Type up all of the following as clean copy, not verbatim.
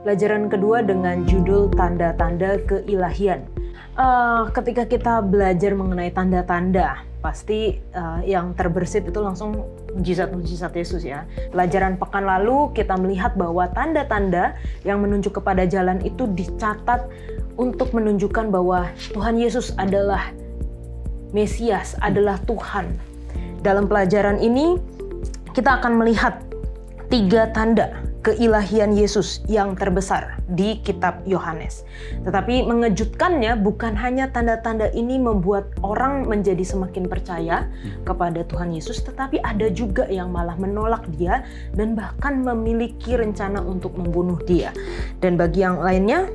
Pelajaran kedua dengan judul tanda-tanda keilahian. Ketika kita belajar mengenai tanda-tanda, pasti yang terbersit itu langsung mujizat-mujizat Yesus ya. Pelajaran pekan lalu kita melihat bahwa tanda-tanda yang menunjuk kepada jalan itu dicatat untuk menunjukkan bahwa Tuhan Yesus adalah Mesias, adalah Tuhan. Dalam pelajaran ini kita akan melihat 3 tanda keilahian Yesus yang terbesar di kitab Yohanes. Tetapi mengejutkannya bukan hanya tanda-tanda ini membuat orang menjadi semakin percaya kepada Tuhan Yesus, tetapi ada juga yang malah menolak dia dan bahkan memiliki rencana untuk membunuh dia. Dan bagi yang lainnya,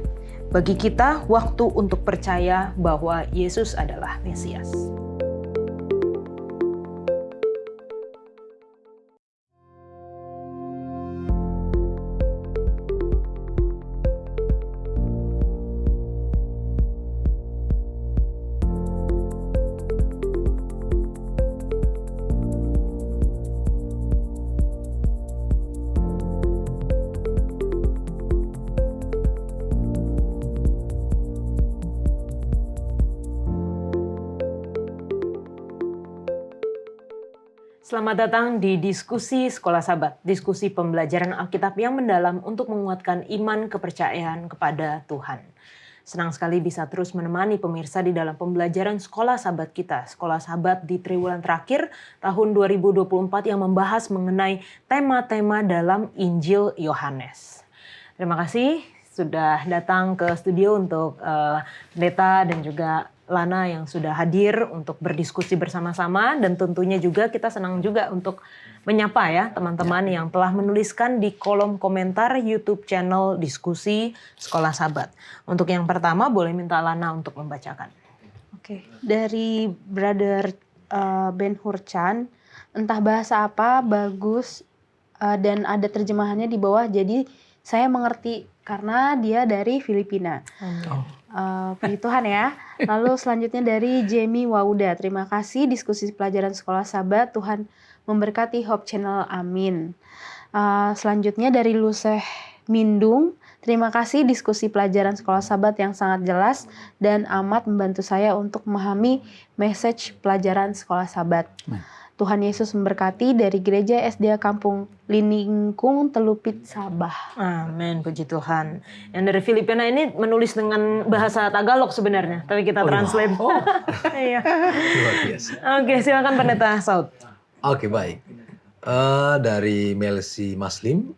bagi kita waktu untuk percaya bahwa Yesus adalah Mesias. Selamat datang di Diskusi Sekolah Sabat, diskusi pembelajaran Alkitab yang mendalam untuk menguatkan iman kepercayaan kepada Tuhan. Senang sekali bisa terus menemani pemirsa di dalam pembelajaran Sekolah Sabat kita, Sekolah Sabat di triwulan terakhir tahun 2024 yang membahas mengenai tema-tema dalam Injil Yohanes. Terima kasih sudah datang ke studio untuk Pendeta dan juga Lana yang sudah hadir untuk berdiskusi bersama-sama, dan tentunya juga kita senang juga untuk menyapa ya teman-teman yang telah menuliskan di kolom komentar YouTube channel Diskusi Sekolah Sabat. Untuk yang pertama boleh minta Lana untuk membacakan. Oke, dari Brother Ben Hurchan, entah bahasa apa bagus dan ada terjemahannya di bawah, jadi saya mengerti karena dia dari Filipina. Puji Tuhan ya. Lalu selanjutnya dari Jamie Wauda, terima kasih diskusi pelajaran Sekolah Sabat, Tuhan memberkati Hope Channel, amin. Selanjutnya dari Luseh Mindung, terima kasih diskusi pelajaran Sekolah Sabat yang sangat jelas dan amat membantu saya untuk memahami message pelajaran Sekolah Sabat. Tuhan Yesus memberkati, dari Gereja SDA Kampung Liningkung, Telupit, Sabah. Amin, puji Tuhan. Yang dari Filipina ini menulis dengan bahasa Tagalog sebenarnya, tapi kita translate. Iya. Luar biasa. Oke, silakan Pendeta Saud. Oke, baik. Dari Melsi Maslim,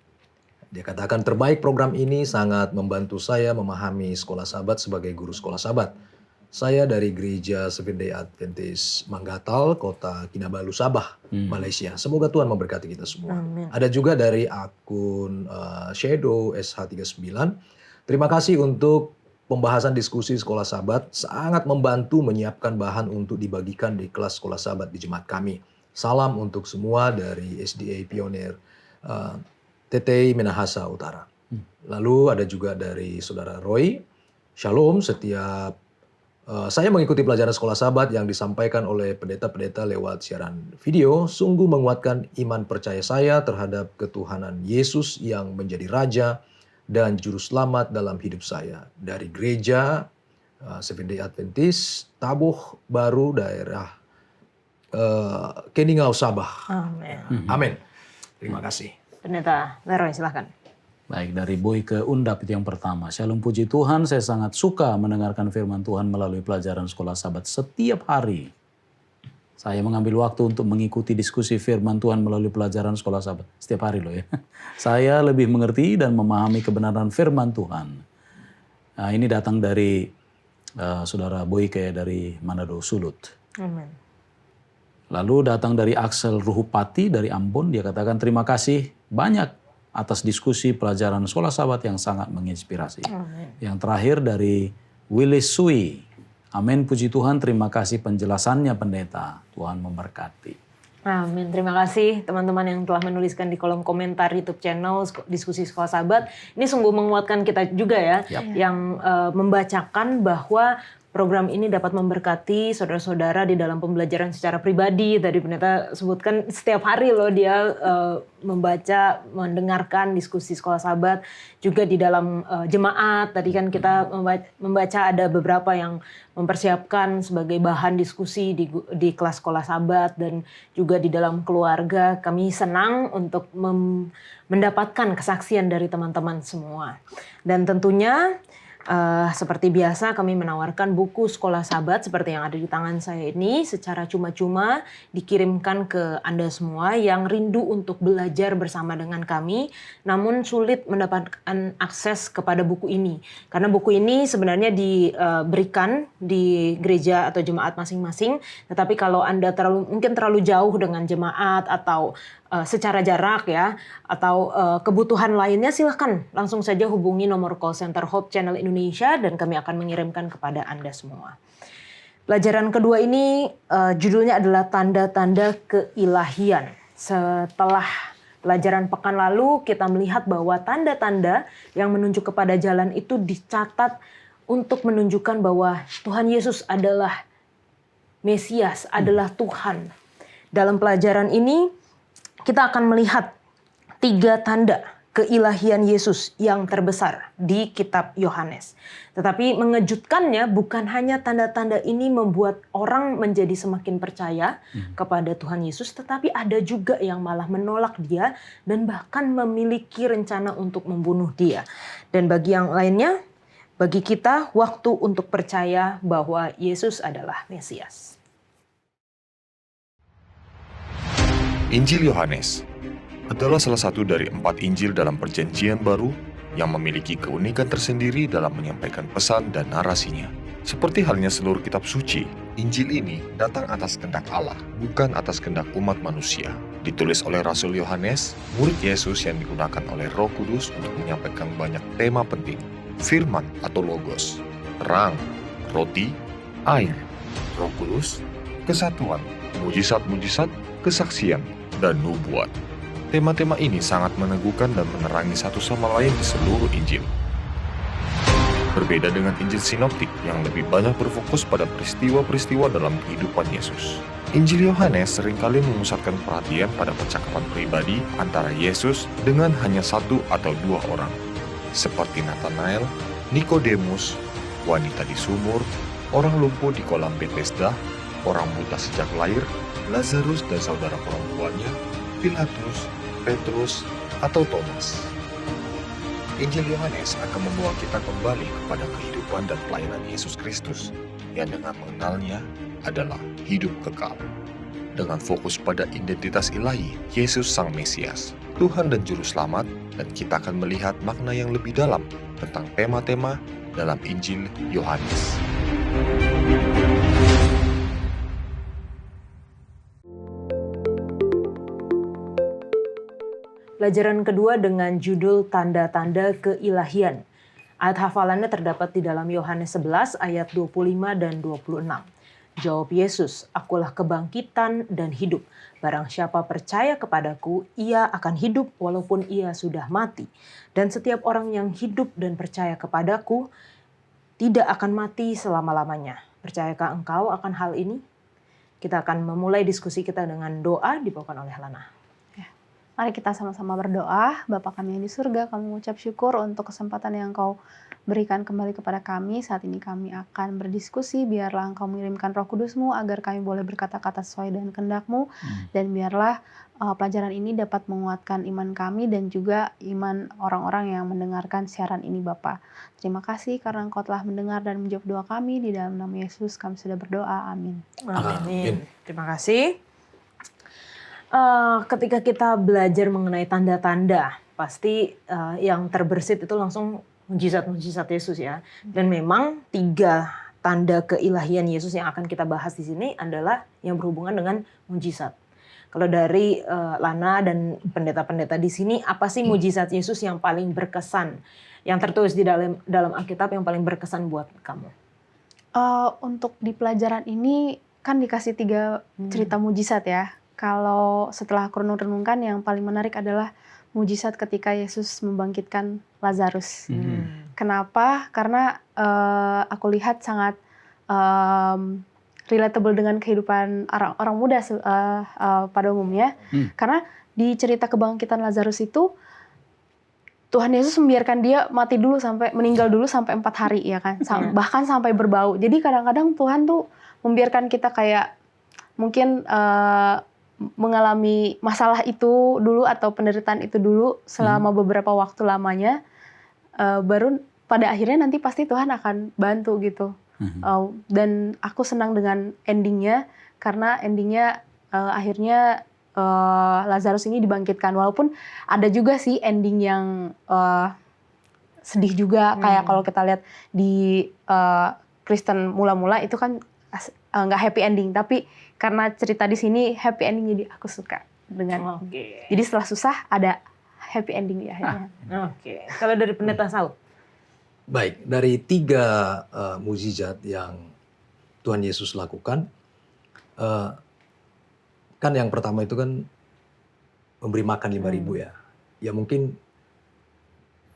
dia katakan terbaik program ini sangat membantu saya memahami Sekolah Sabat sebagai guru Sekolah Sabat. Saya dari Gereja Seventh-day Adventist Manggatal, Kota Kinabalu, Sabah, Malaysia. Semoga Tuhan memberkati kita semua. Amin. Ada juga dari akun Shadow SH39. Terima kasih untuk pembahasan diskusi Sekolah Sabat. Sangat membantu menyiapkan bahan untuk dibagikan di kelas Sekolah Sabat di jemaat kami. Salam untuk semua dari SDA Pionir Tetei Minahasa Utara. Lalu ada juga dari Saudara Roy. Shalom, setiap saya mengikuti pelajaran Sekolah Sabat yang disampaikan oleh pendeta-pendeta lewat siaran video, sungguh menguatkan iman percaya saya terhadap ketuhanan Yesus yang menjadi Raja dan Juru Selamat dalam hidup saya. Dari Gereja Seventh-day Adventist, Taboh Baru, daerah Keningau, Sabah. Amin. Amin. Terima kasih. Pendeta Leroy, silakan. Baik, dari Boy ke Undap itu yang pertama. Shalom, puji Tuhan, saya sangat suka mendengarkan firman Tuhan melalui pelajaran Sekolah Sabat setiap hari. Saya mengambil waktu untuk mengikuti diskusi firman Tuhan melalui pelajaran Sekolah Sabat. Setiap hari loh ya. Saya lebih mengerti dan memahami kebenaran firman Tuhan. Nah, ini datang dari Saudara Boyke dari Manado, Sulut. Amin. Lalu datang dari Axel Ruhupati dari Ambon. Dia katakan terima kasih banyak atas diskusi pelajaran Sekolah Sabat yang sangat menginspirasi. Amin. Yang terakhir dari Willis Sui. Amin, puji Tuhan, terima kasih penjelasannya pendeta. Tuhan memberkati. Amin. Terima kasih teman-teman yang telah menuliskan di kolom komentar YouTube channel Diskusi Sekolah Sabat. Ini sungguh menguatkan kita juga ya, yang membacakan bahwa program ini dapat memberkati saudara-saudara di dalam pembelajaran secara pribadi. Tadi pendeta sebutkan setiap hari loh dia membaca, mendengarkan diskusi sekolah sahabat, juga di dalam jemaat. Tadi kan kita membaca ada beberapa yang mempersiapkan sebagai bahan diskusi di kelas sekolah sahabat, dan juga di dalam keluarga. Kami senang untuk mendapatkan kesaksian dari teman-teman semua. Dan tentunya seperti biasa kami menawarkan buku sekolah sahabat seperti yang ada di tangan saya ini secara cuma-cuma dikirimkan ke Anda semua yang rindu untuk belajar bersama dengan kami namun sulit mendapatkan akses kepada buku ini. Karena buku ini sebenarnya diberikan di gereja atau jemaat masing-masing, tetapi kalau Anda mungkin terlalu jauh dengan jemaat atau secara jarak ya, atau kebutuhan lainnya, silahkan langsung saja hubungi nomor call center Hope Channel Indonesia dan kami akan mengirimkan kepada Anda semua. Pelajaran kedua ini judulnya adalah tanda-tanda keilahian. Setelah pelajaran pekan lalu kita melihat bahwa tanda-tanda yang menunjuk kepada jalan itu dicatat untuk menunjukkan bahwa Tuhan Yesus adalah Mesias, adalah Tuhan. Dalam pelajaran ini kita akan melihat 3 tanda keilahian Yesus yang terbesar di kitab Yohanes. Tetapi mengejutkannya bukan hanya tanda-tanda ini membuat orang menjadi semakin percaya kepada Tuhan Yesus, tetapi ada juga yang malah menolak dia dan bahkan memiliki rencana untuk membunuh dia. Dan bagi yang lainnya, bagi kita waktu untuk percaya bahwa Yesus adalah Mesias. Injil Yohanes adalah salah satu dari 4 Injil dalam Perjanjian Baru yang memiliki keunikan tersendiri dalam menyampaikan pesan dan narasinya. Seperti halnya seluruh kitab suci, Injil ini datang atas kehendak Allah, bukan atas kehendak umat manusia. Ditulis oleh Rasul Yohanes, murid Yesus yang digunakan oleh Roh Kudus untuk menyampaikan banyak tema penting. Firman atau logos, terang, roti, air, Roh Kudus, kesatuan, mujizat-mujizat, kesaksian, dan nubuat. Tema-tema ini sangat meneguhkan dan menerangi satu sama lain di seluruh Injil. Berbeda dengan Injil Sinoptik yang lebih banyak berfokus pada peristiwa-peristiwa dalam kehidupan Yesus. Injil Yohanes seringkali memusatkan perhatian pada percakapan pribadi antara Yesus dengan hanya 1 atau 2 orang, seperti Nathanael, Nikodemus, wanita di sumur, orang lumpuh di kolam Bethesda, orang buta sejak lahir, Lazarus dan saudara perempuannya, Pilatus, Petrus, atau Thomas. Injil Yohanes akan membawa kita kembali kepada kehidupan dan pelayanan Yesus Kristus yang dengan mengenalnya adalah hidup kekal. Dengan fokus pada identitas ilahi, Yesus Sang Mesias, Tuhan dan Juru Selamat, dan kita akan melihat makna yang lebih dalam tentang tema-tema dalam Injil Yohanes. Pelajaran kedua dengan judul tanda-tanda keilahian. Ayat hafalannya terdapat di dalam Yohanes 11 ayat 25 dan 26. Jawab Yesus, "Akulah kebangkitan dan hidup. Barang siapa percaya kepadaku, ia akan hidup walaupun ia sudah mati. Dan setiap orang yang hidup dan percaya kepadaku tidak akan mati selama-lamanya." Percayakah engkau akan hal ini? Kita akan memulai diskusi kita dengan doa dibawakan oleh Lana. Mari kita sama-sama berdoa. Bapa kami yang di surga, kami mengucap syukur untuk kesempatan yang Engkau berikan kembali kepada kami. Saat ini kami akan berdiskusi, biarlah Engkau mengirimkan Roh Kudus-Mu agar kami boleh berkata-kata sesuai dengan kehendak-Mu. Dan biarlah pelajaran ini dapat menguatkan iman kami dan juga iman orang-orang yang mendengarkan siaran ini, Bapa. Terima kasih karena Engkau telah mendengar dan menjawab doa kami. Di dalam nama Yesus kami sudah berdoa. Amin. Amin. Terima kasih. Ketika kita belajar mengenai tanda-tanda, pasti yang terbersit itu langsung mujizat-mujizat Yesus ya. Dan memang 3 tanda keilahian Yesus yang akan kita bahas di sini adalah yang berhubungan dengan mujizat. Kalau dari Lana dan pendeta-pendeta di sini, apa sih mujizat Yesus yang paling berkesan, yang tertulis di dalam Alkitab yang paling berkesan buat kamu? Untuk di pelajaran ini kan dikasih 3 cerita mujizat ya. Kalau setelah aku renung-renungkan, yang paling menarik adalah mujizat ketika Yesus membangkitkan Lazarus. Kenapa? Karena aku lihat sangat relatable dengan kehidupan orang muda pada umumnya. Karena di cerita kebangkitan Lazarus itu Tuhan Yesus membiarkan dia mati dulu meninggal dulu sampai 4 hari ya kan, bahkan sampai berbau. Jadi kadang-kadang Tuhan tuh membiarkan kita kayak mungkin mengalami masalah itu dulu atau penderitaan itu dulu selama beberapa waktu lamanya, baru pada akhirnya nanti pasti Tuhan akan bantu gitu. Dan aku senang dengan endingnya karena endingnya akhirnya Lazarus ini dibangkitkan, walaupun ada juga sih ending yang sedih juga, kayak kalau kita lihat di Kristen mula-mula itu kan nggak happy ending, tapi karena cerita di sini happy ending, jadi aku suka dengan. Jadi setelah susah ada happy ending di akhirnya. Oke. Kalau dari Pendeta Saud? Baik, dari 3 mukjizat yang Tuhan Yesus lakukan, kan yang pertama itu kan memberi makan 5.000 ya. Ya mungkin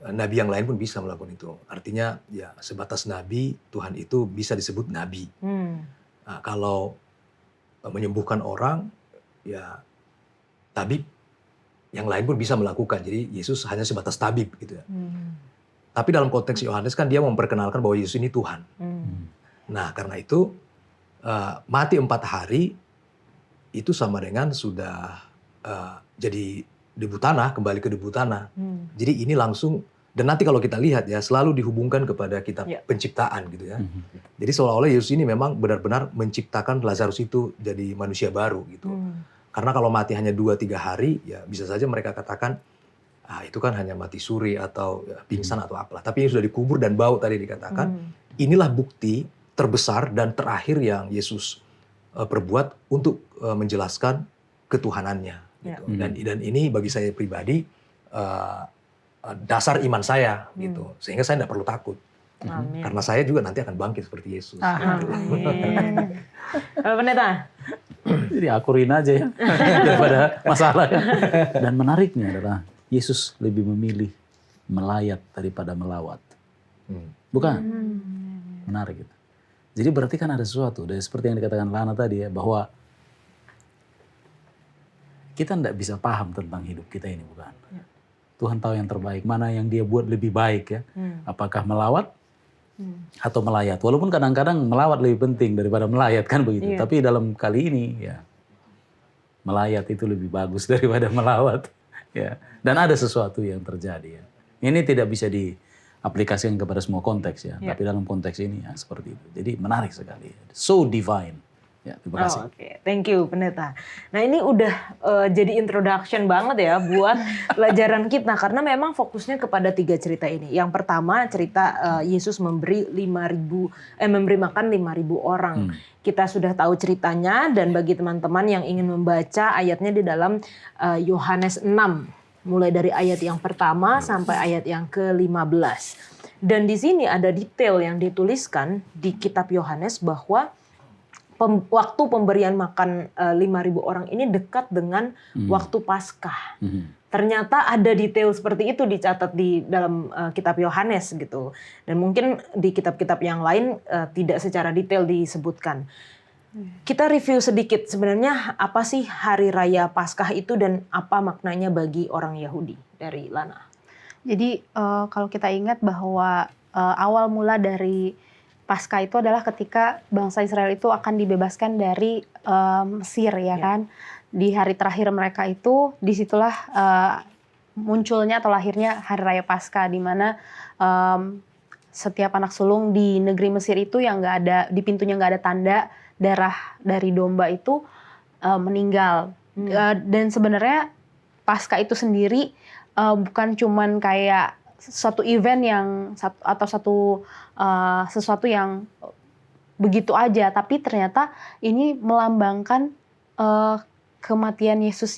nabi yang lain pun bisa melakukan itu. Artinya ya sebatas nabi, Tuhan itu bisa disebut nabi. Nah, kalau menyembuhkan orang, ya tabib yang lain pun bisa melakukan. Jadi Yesus hanya sebatas tabib gitu ya. Tapi dalam konteks Yohanes kan dia memperkenalkan bahwa Yesus ini Tuhan. Nah karena itu mati 4 hari itu sama dengan sudah jadi debu tanah, kembali ke debu tanah. Jadi ini langsung, dan nanti kalau kita lihat ya selalu dihubungkan kepada kitab penciptaan gitu ya. Jadi seolah-olah Yesus ini memang benar-benar menciptakan Lazarus itu jadi manusia baru gitu. Karena kalau mati hanya 2-3 hari ya bisa saja mereka katakan itu kan hanya mati suri atau pingsan atau apalah. Tapi ini sudah dikubur dan bau tadi dikatakan. Inilah bukti terbesar dan terakhir yang Yesus perbuat untuk menjelaskan ketuhanannya. Gitu. Dan ini bagi saya pribadi dasar iman saya gitu, sehingga saya tidak perlu takut. Amin. Karena saya juga nanti akan bangkit seperti Yesus. Amin. Kalau Pendeta? Jadi akurin aja ya daripada masalah kan. Dan menariknya adalah Yesus lebih memilih melayat daripada melawat. Bukan? Menarik gitu. Jadi berarti kan ada sesuatu, dan seperti yang dikatakan Lana tadi ya, bahwa kita tidak bisa paham tentang hidup kita ini, bukan? Tuhan tahu yang terbaik, mana yang dia buat lebih baik ya. Apakah melawat atau melayat? Walaupun kadang-kadang melawat lebih penting daripada melayat kan begitu. Tapi dalam kali ini ya melayat itu lebih bagus daripada melawat. Ya. Dan ada sesuatu yang terjadi ya. Ini tidak bisa diaplikasikan kepada semua konteks ya. Tapi dalam konteks ini ya seperti itu. Jadi menarik sekali. So divine. Ya, terima kasih. Oke, thank you Pendeta. Nah ini udah jadi introduction banget ya buat pelajaran kita, karena memang fokusnya kepada 3 cerita ini. Yang pertama cerita Yesus memberi makan 5.000 orang. Kita sudah tahu ceritanya, dan bagi teman-teman yang ingin membaca ayatnya di dalam Yohanes 6, mulai dari ayat yang pertama sampai ayat yang ke-15. Dan di sini ada detail yang dituliskan di kitab Yohanes bahwa waktu pemberian makan 5.000 orang ini dekat dengan waktu Paskah. Ternyata ada detail seperti itu dicatat di dalam kitab Yohanes gitu. Dan mungkin di kitab-kitab yang lain tidak secara detail disebutkan. Kita review sedikit sebenarnya apa sih Hari Raya Paskah itu dan apa maknanya bagi orang Yahudi, dari Lana. Jadi kalau kita ingat bahwa awal mula dari Paskah itu adalah ketika bangsa Israel itu akan dibebaskan dari Mesir ya kan. Di hari terakhir mereka itu, disitulah munculnya atau lahirnya Hari Raya Paskah, di mana setiap anak sulung di negeri Mesir itu yang nggak ada, di pintunya nggak ada tanda darah dari domba itu meninggal. Dan sebenarnya Paskah itu sendiri bukan cuman kayak suatu event yang atau sesuatu yang begitu aja, tapi ternyata ini melambangkan kematian Yesus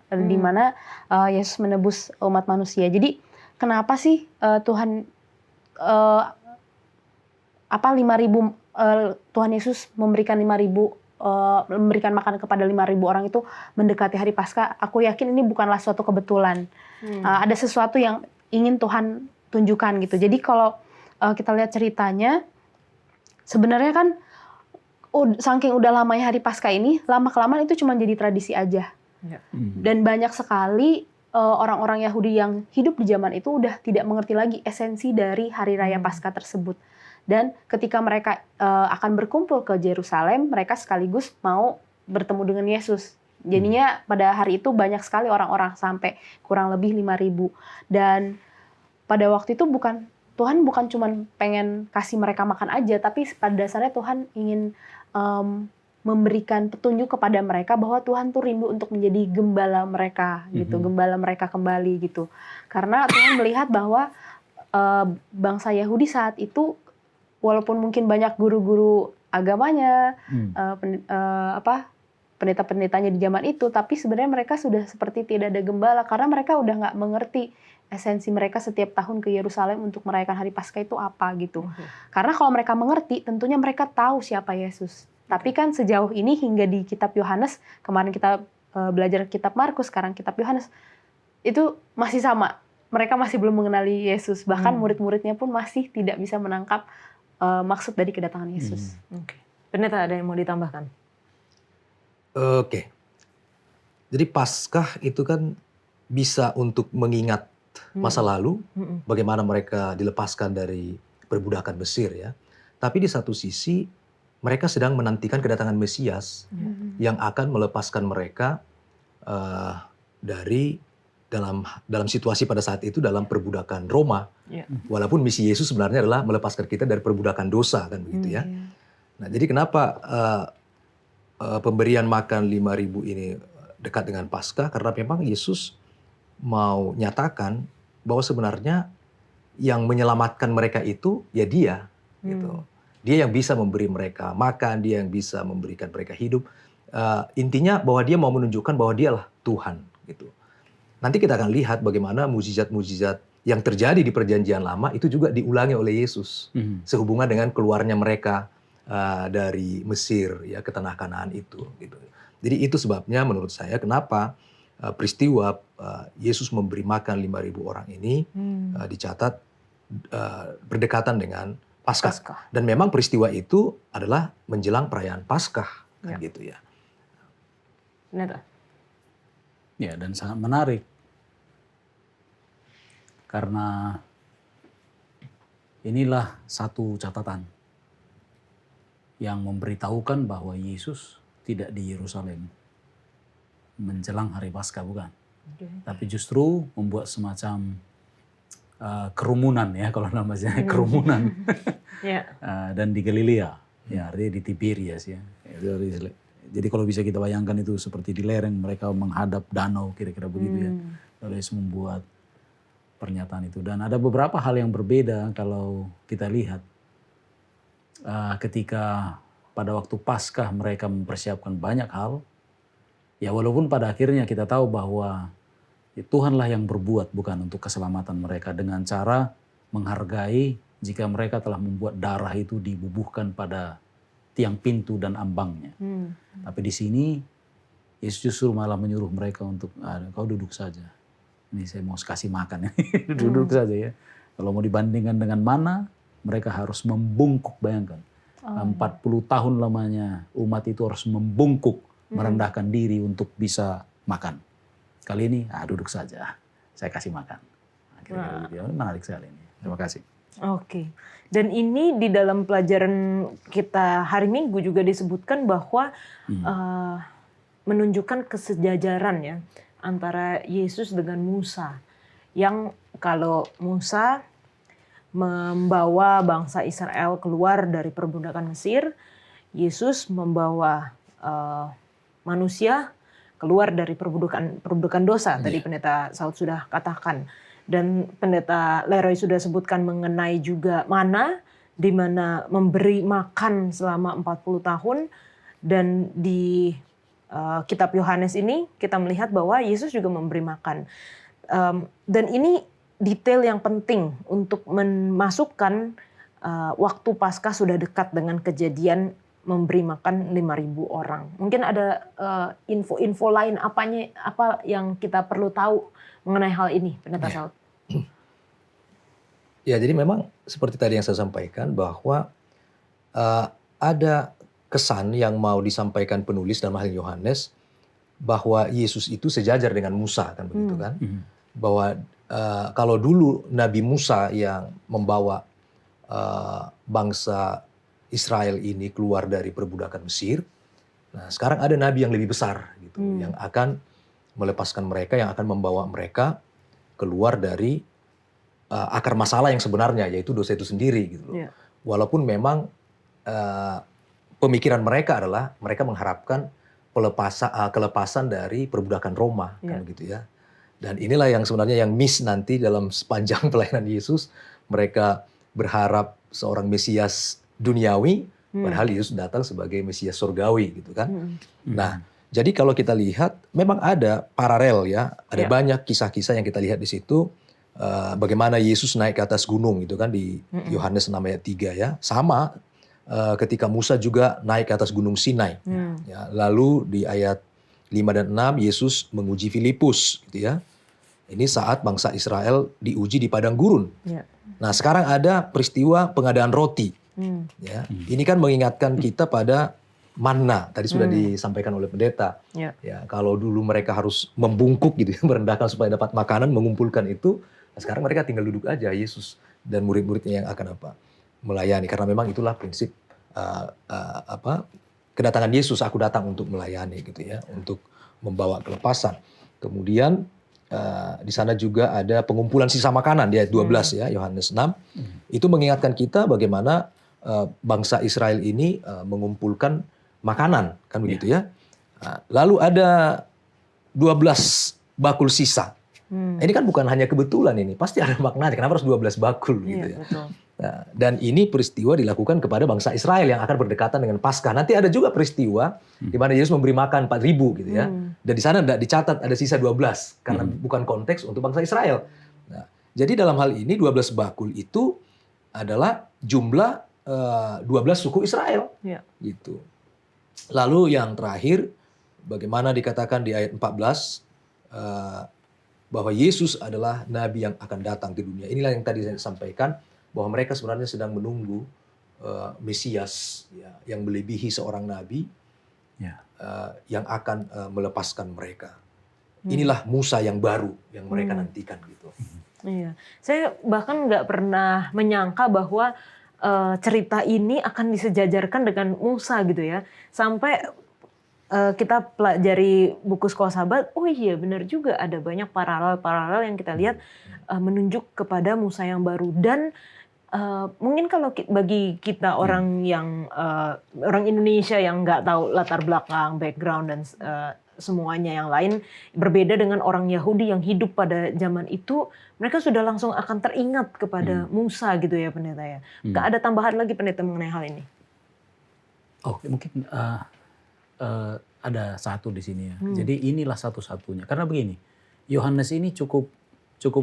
di mana Yesus menebus umat manusia. Jadi kenapa sih Tuhan 5.000 Tuhan Yesus memberikan 5.000 memberikan makan kepada 5.000 orang itu mendekati hari Paskah? Aku yakin ini bukanlah suatu kebetulan. Ada sesuatu yang ingin Tuhan tunjukkan gitu. Jadi kalau kita lihat ceritanya, sebenarnya kan saking udah lamanya hari Paskah ini, lama-kelamaan itu cuma jadi tradisi aja. Dan banyak sekali orang-orang Yahudi yang hidup di zaman itu udah tidak mengerti lagi esensi dari hari raya Paskah tersebut. Dan ketika mereka akan berkumpul ke Yerusalem, mereka sekaligus mau bertemu dengan Yesus. Jadinya pada hari itu banyak sekali orang-orang, sampai kurang lebih 5.000. Dan pada waktu itu Tuhan bukan cuma pengen kasih mereka makan aja, tapi pada dasarnya Tuhan ingin memberikan petunjuk kepada mereka bahwa Tuhan tuh rindu untuk menjadi gembala mereka gitu, gembala mereka kembali gitu. Karena Tuhan melihat bahwa bangsa Yahudi saat itu, walaupun mungkin banyak guru-guru agamanya, pendeta-pendetanya di zaman itu, tapi sebenarnya mereka sudah seperti tidak ada gembala, karena mereka udah nggak mengerti esensi mereka setiap tahun ke Yerusalem untuk merayakan hari Paskah itu apa gitu. Karena kalau mereka mengerti, tentunya mereka tahu siapa Yesus. Tapi kan sejauh ini hingga di kitab Yohanes, kemarin kita belajar kitab Markus, sekarang kitab Yohanes, itu masih sama. Mereka masih belum mengenali Yesus. Bahkan murid-muridnya pun masih tidak bisa menangkap maksud dari kedatangan Yesus. Pendeta, ada yang mau ditambahkan? Oke. Jadi Paskah itu kan bisa untuk mengingat masa lalu, bagaimana mereka dilepaskan dari perbudakan Mesir ya. Tapi di satu sisi mereka sedang menantikan kedatangan Mesias yang akan melepaskan mereka dari dalam situasi pada saat itu dalam perbudakan Roma. Walaupun misi Yesus sebenarnya adalah melepaskan kita dari perbudakan dosa kan begitu ya. Nah, jadi kenapa pemberian makan 5.000 ini dekat dengan Paskah? Karena memang Yesus mau nyatakan bahwa sebenarnya yang menyelamatkan mereka itu ya Dia gitu. Dia yang bisa memberi mereka makan, Dia yang bisa memberikan mereka hidup. Intinya bahwa Dia mau menunjukkan bahwa Dialah Tuhan gitu. Nanti kita akan lihat bagaimana mukjizat-mukjizat yang terjadi di Perjanjian Lama itu juga diulangi oleh Yesus sehubungan dengan keluarnya mereka dari Mesir ya ke tanah Kanaan itu gitu. Jadi itu sebabnya menurut saya kenapa peristiwa Yesus memberi makan 5.000 orang ini dicatat berdekatan dengan Paskah. Dan memang peristiwa itu adalah menjelang perayaan Paskah kan gitu ya. Benar. Ya, dan sangat menarik. Karena inilah satu catatan yang memberitahukan bahwa Yesus tidak di Yerusalem menjelang hari Paskah, bukan. Tapi justru membuat semacam kerumunan ya, kalau namanya kerumunan. Dan di Galilea, ya artinya di Tiberias ya. Jadi kalau bisa kita bayangkan itu seperti di lereng, mereka menghadap danau kira-kira begitu ya. Lalu Yesus membuat pernyataan itu. Dan ada beberapa hal yang berbeda kalau kita lihat ketika pada waktu Paskah mereka mempersiapkan banyak hal. Ya walaupun pada akhirnya kita tahu bahwa Tuhanlah yang berbuat bukan untuk keselamatan mereka dengan cara menghargai jika mereka telah membuat darah itu dibubuhkan pada tiang pintu dan ambangnya. Tapi di sini Yesus justru malah menyuruh mereka untuk kau duduk saja. Ini saya mau kasih makan. Duduk saja ya. Kalau mau dibandingkan dengan mana, mereka harus membungkuk, bayangkan. 40 tahun lamanya umat itu harus membungkuk, merendahkan diri untuk bisa makan. Kali ini, duduk saja, saya kasih makan. Kira-kira gitu ya. Menarik sekali ini. Terima kasih. Oke. Dan ini di dalam pelajaran kita hari Minggu juga disebutkan bahwa menunjukkan kesejajaran ya antara Yesus dengan Musa. Yang kalau Musa membawa bangsa Israel keluar dari perbudakan Mesir, Yesus membawa manusia keluar dari perbudakan dosa. Tadi Pendeta Saud sudah katakan. Dan Pendeta Leroy sudah sebutkan mengenai juga mana, di mana memberi makan selama 40 tahun. Dan di kitab Yohanes ini kita melihat bahwa Yesus juga memberi makan. Dan ini detail yang penting untuk memasukkan waktu Paskah sudah dekat dengan kejadian memberi makan 5.000 orang. Mungkin ada info-info lain apa yang kita perlu tahu mengenai hal ini, Pendeta Saud? Ya, jadi memang seperti tadi yang saya sampaikan bahwa ada kesan yang mau disampaikan penulis dalam hal Yohanes bahwa Yesus itu sejajar dengan Musa, kan begitu kan? Bahwa kalau dulu Nabi Musa yang membawa bangsa Israel ini keluar dari perbudakan Mesir, nah sekarang ada Nabi yang lebih besar gitu, yang akan melepaskan mereka, yang akan membawa mereka keluar dari akar masalah yang sebenarnya, yaitu dosa itu sendiri gitu loh. Iya. Walaupun memang pemikiran mereka adalah mereka mengharapkan kelepasan dari perbudakan Roma, kan gitu ya. Dan inilah yang sebenarnya yang miss nanti dalam sepanjang pelayanan Yesus. Mereka berharap seorang Mesias duniawi, padahal Yesus datang sebagai Mesias surgawi gitu kan. Nah, jadi kalau kita lihat memang ada paralel ya, ada banyak kisah-kisah yang kita lihat di situ. Bagaimana Yesus naik ke atas gunung gitu kan di Yohanes 6 ayat 3 ya. Sama ketika Musa juga naik ke atas gunung Sinai. Ya, lalu di ayat 5 dan 6 Yesus menguji Filipus gitu ya. Ini saat bangsa Israel diuji di padang gurun. Nah, sekarang ada peristiwa pengadaan roti. Ya, ini kan mengingatkan kita pada manna. Tadi sudah disampaikan oleh pendeta. Ya, kalau dulu mereka harus membungkuk gitu ya, merendahkan supaya dapat makanan, mengumpulkan itu. Nah, sekarang mereka tinggal duduk aja, Yesus dan murid-muridnya yang akan melayani. Karena memang itulah prinsip kedatangan Yesus. Aku datang untuk melayani gitu ya, untuk membawa kelepasan. Kemudian di sana juga ada pengumpulan sisa makanan di ayat 12 ya, Yohanes 6. Itu mengingatkan kita bagaimana bangsa Israel ini mengumpulkan makanan, kan begitu ya. Lalu ada 12 bakul sisa. Ini kan bukan hanya kebetulan ini, pasti ada maknanya. Kenapa harus 12 bakul gitu ya. Betul. Nah, dan ini peristiwa dilakukan kepada bangsa Israel yang akan berdekatan dengan Paskah. Nanti ada juga peristiwa di mana Yesus memberi makan 4.000 gitu ya. Dan di sana tidak dicatat ada sisa 12 karena bukan konteks untuk bangsa Israel. Nah, jadi dalam hal ini 12 bakul itu adalah jumlah 12 suku Israel. Gitu. Lalu yang terakhir, bagaimana dikatakan di ayat 14 bahwa Yesus adalah Nabi yang akan datang ke dunia. Inilah yang tadi saya sampaikan, bahwa mereka sebenarnya sedang menunggu Mesias ya, yang melebihi seorang Nabi yang akan melepaskan mereka. Inilah Musa yang baru yang mereka nantikan gitu. Iya, saya bahkan nggak pernah menyangka bahwa cerita ini akan disejajarkan dengan Musa gitu ya. Sampai kita pelajari buku Sekolah Sahabat, oh iya benar juga ada banyak paralel-paralel yang kita lihat menunjuk kepada Musa yang baru. Dan mungkin kalau bagi kita orang yang orang Indonesia yang nggak tahu latar belakang, background dan semuanya yang lain, berbeda dengan orang Yahudi yang hidup pada zaman itu, mereka sudah langsung akan teringat kepada Musa gitu ya pendeta ya. Ada tambahan lagi pendeta mengenai hal ini? Oh mungkin ada satu di sini ya. Jadi inilah satu-satunya. Karena begini, Yohanes ini cukup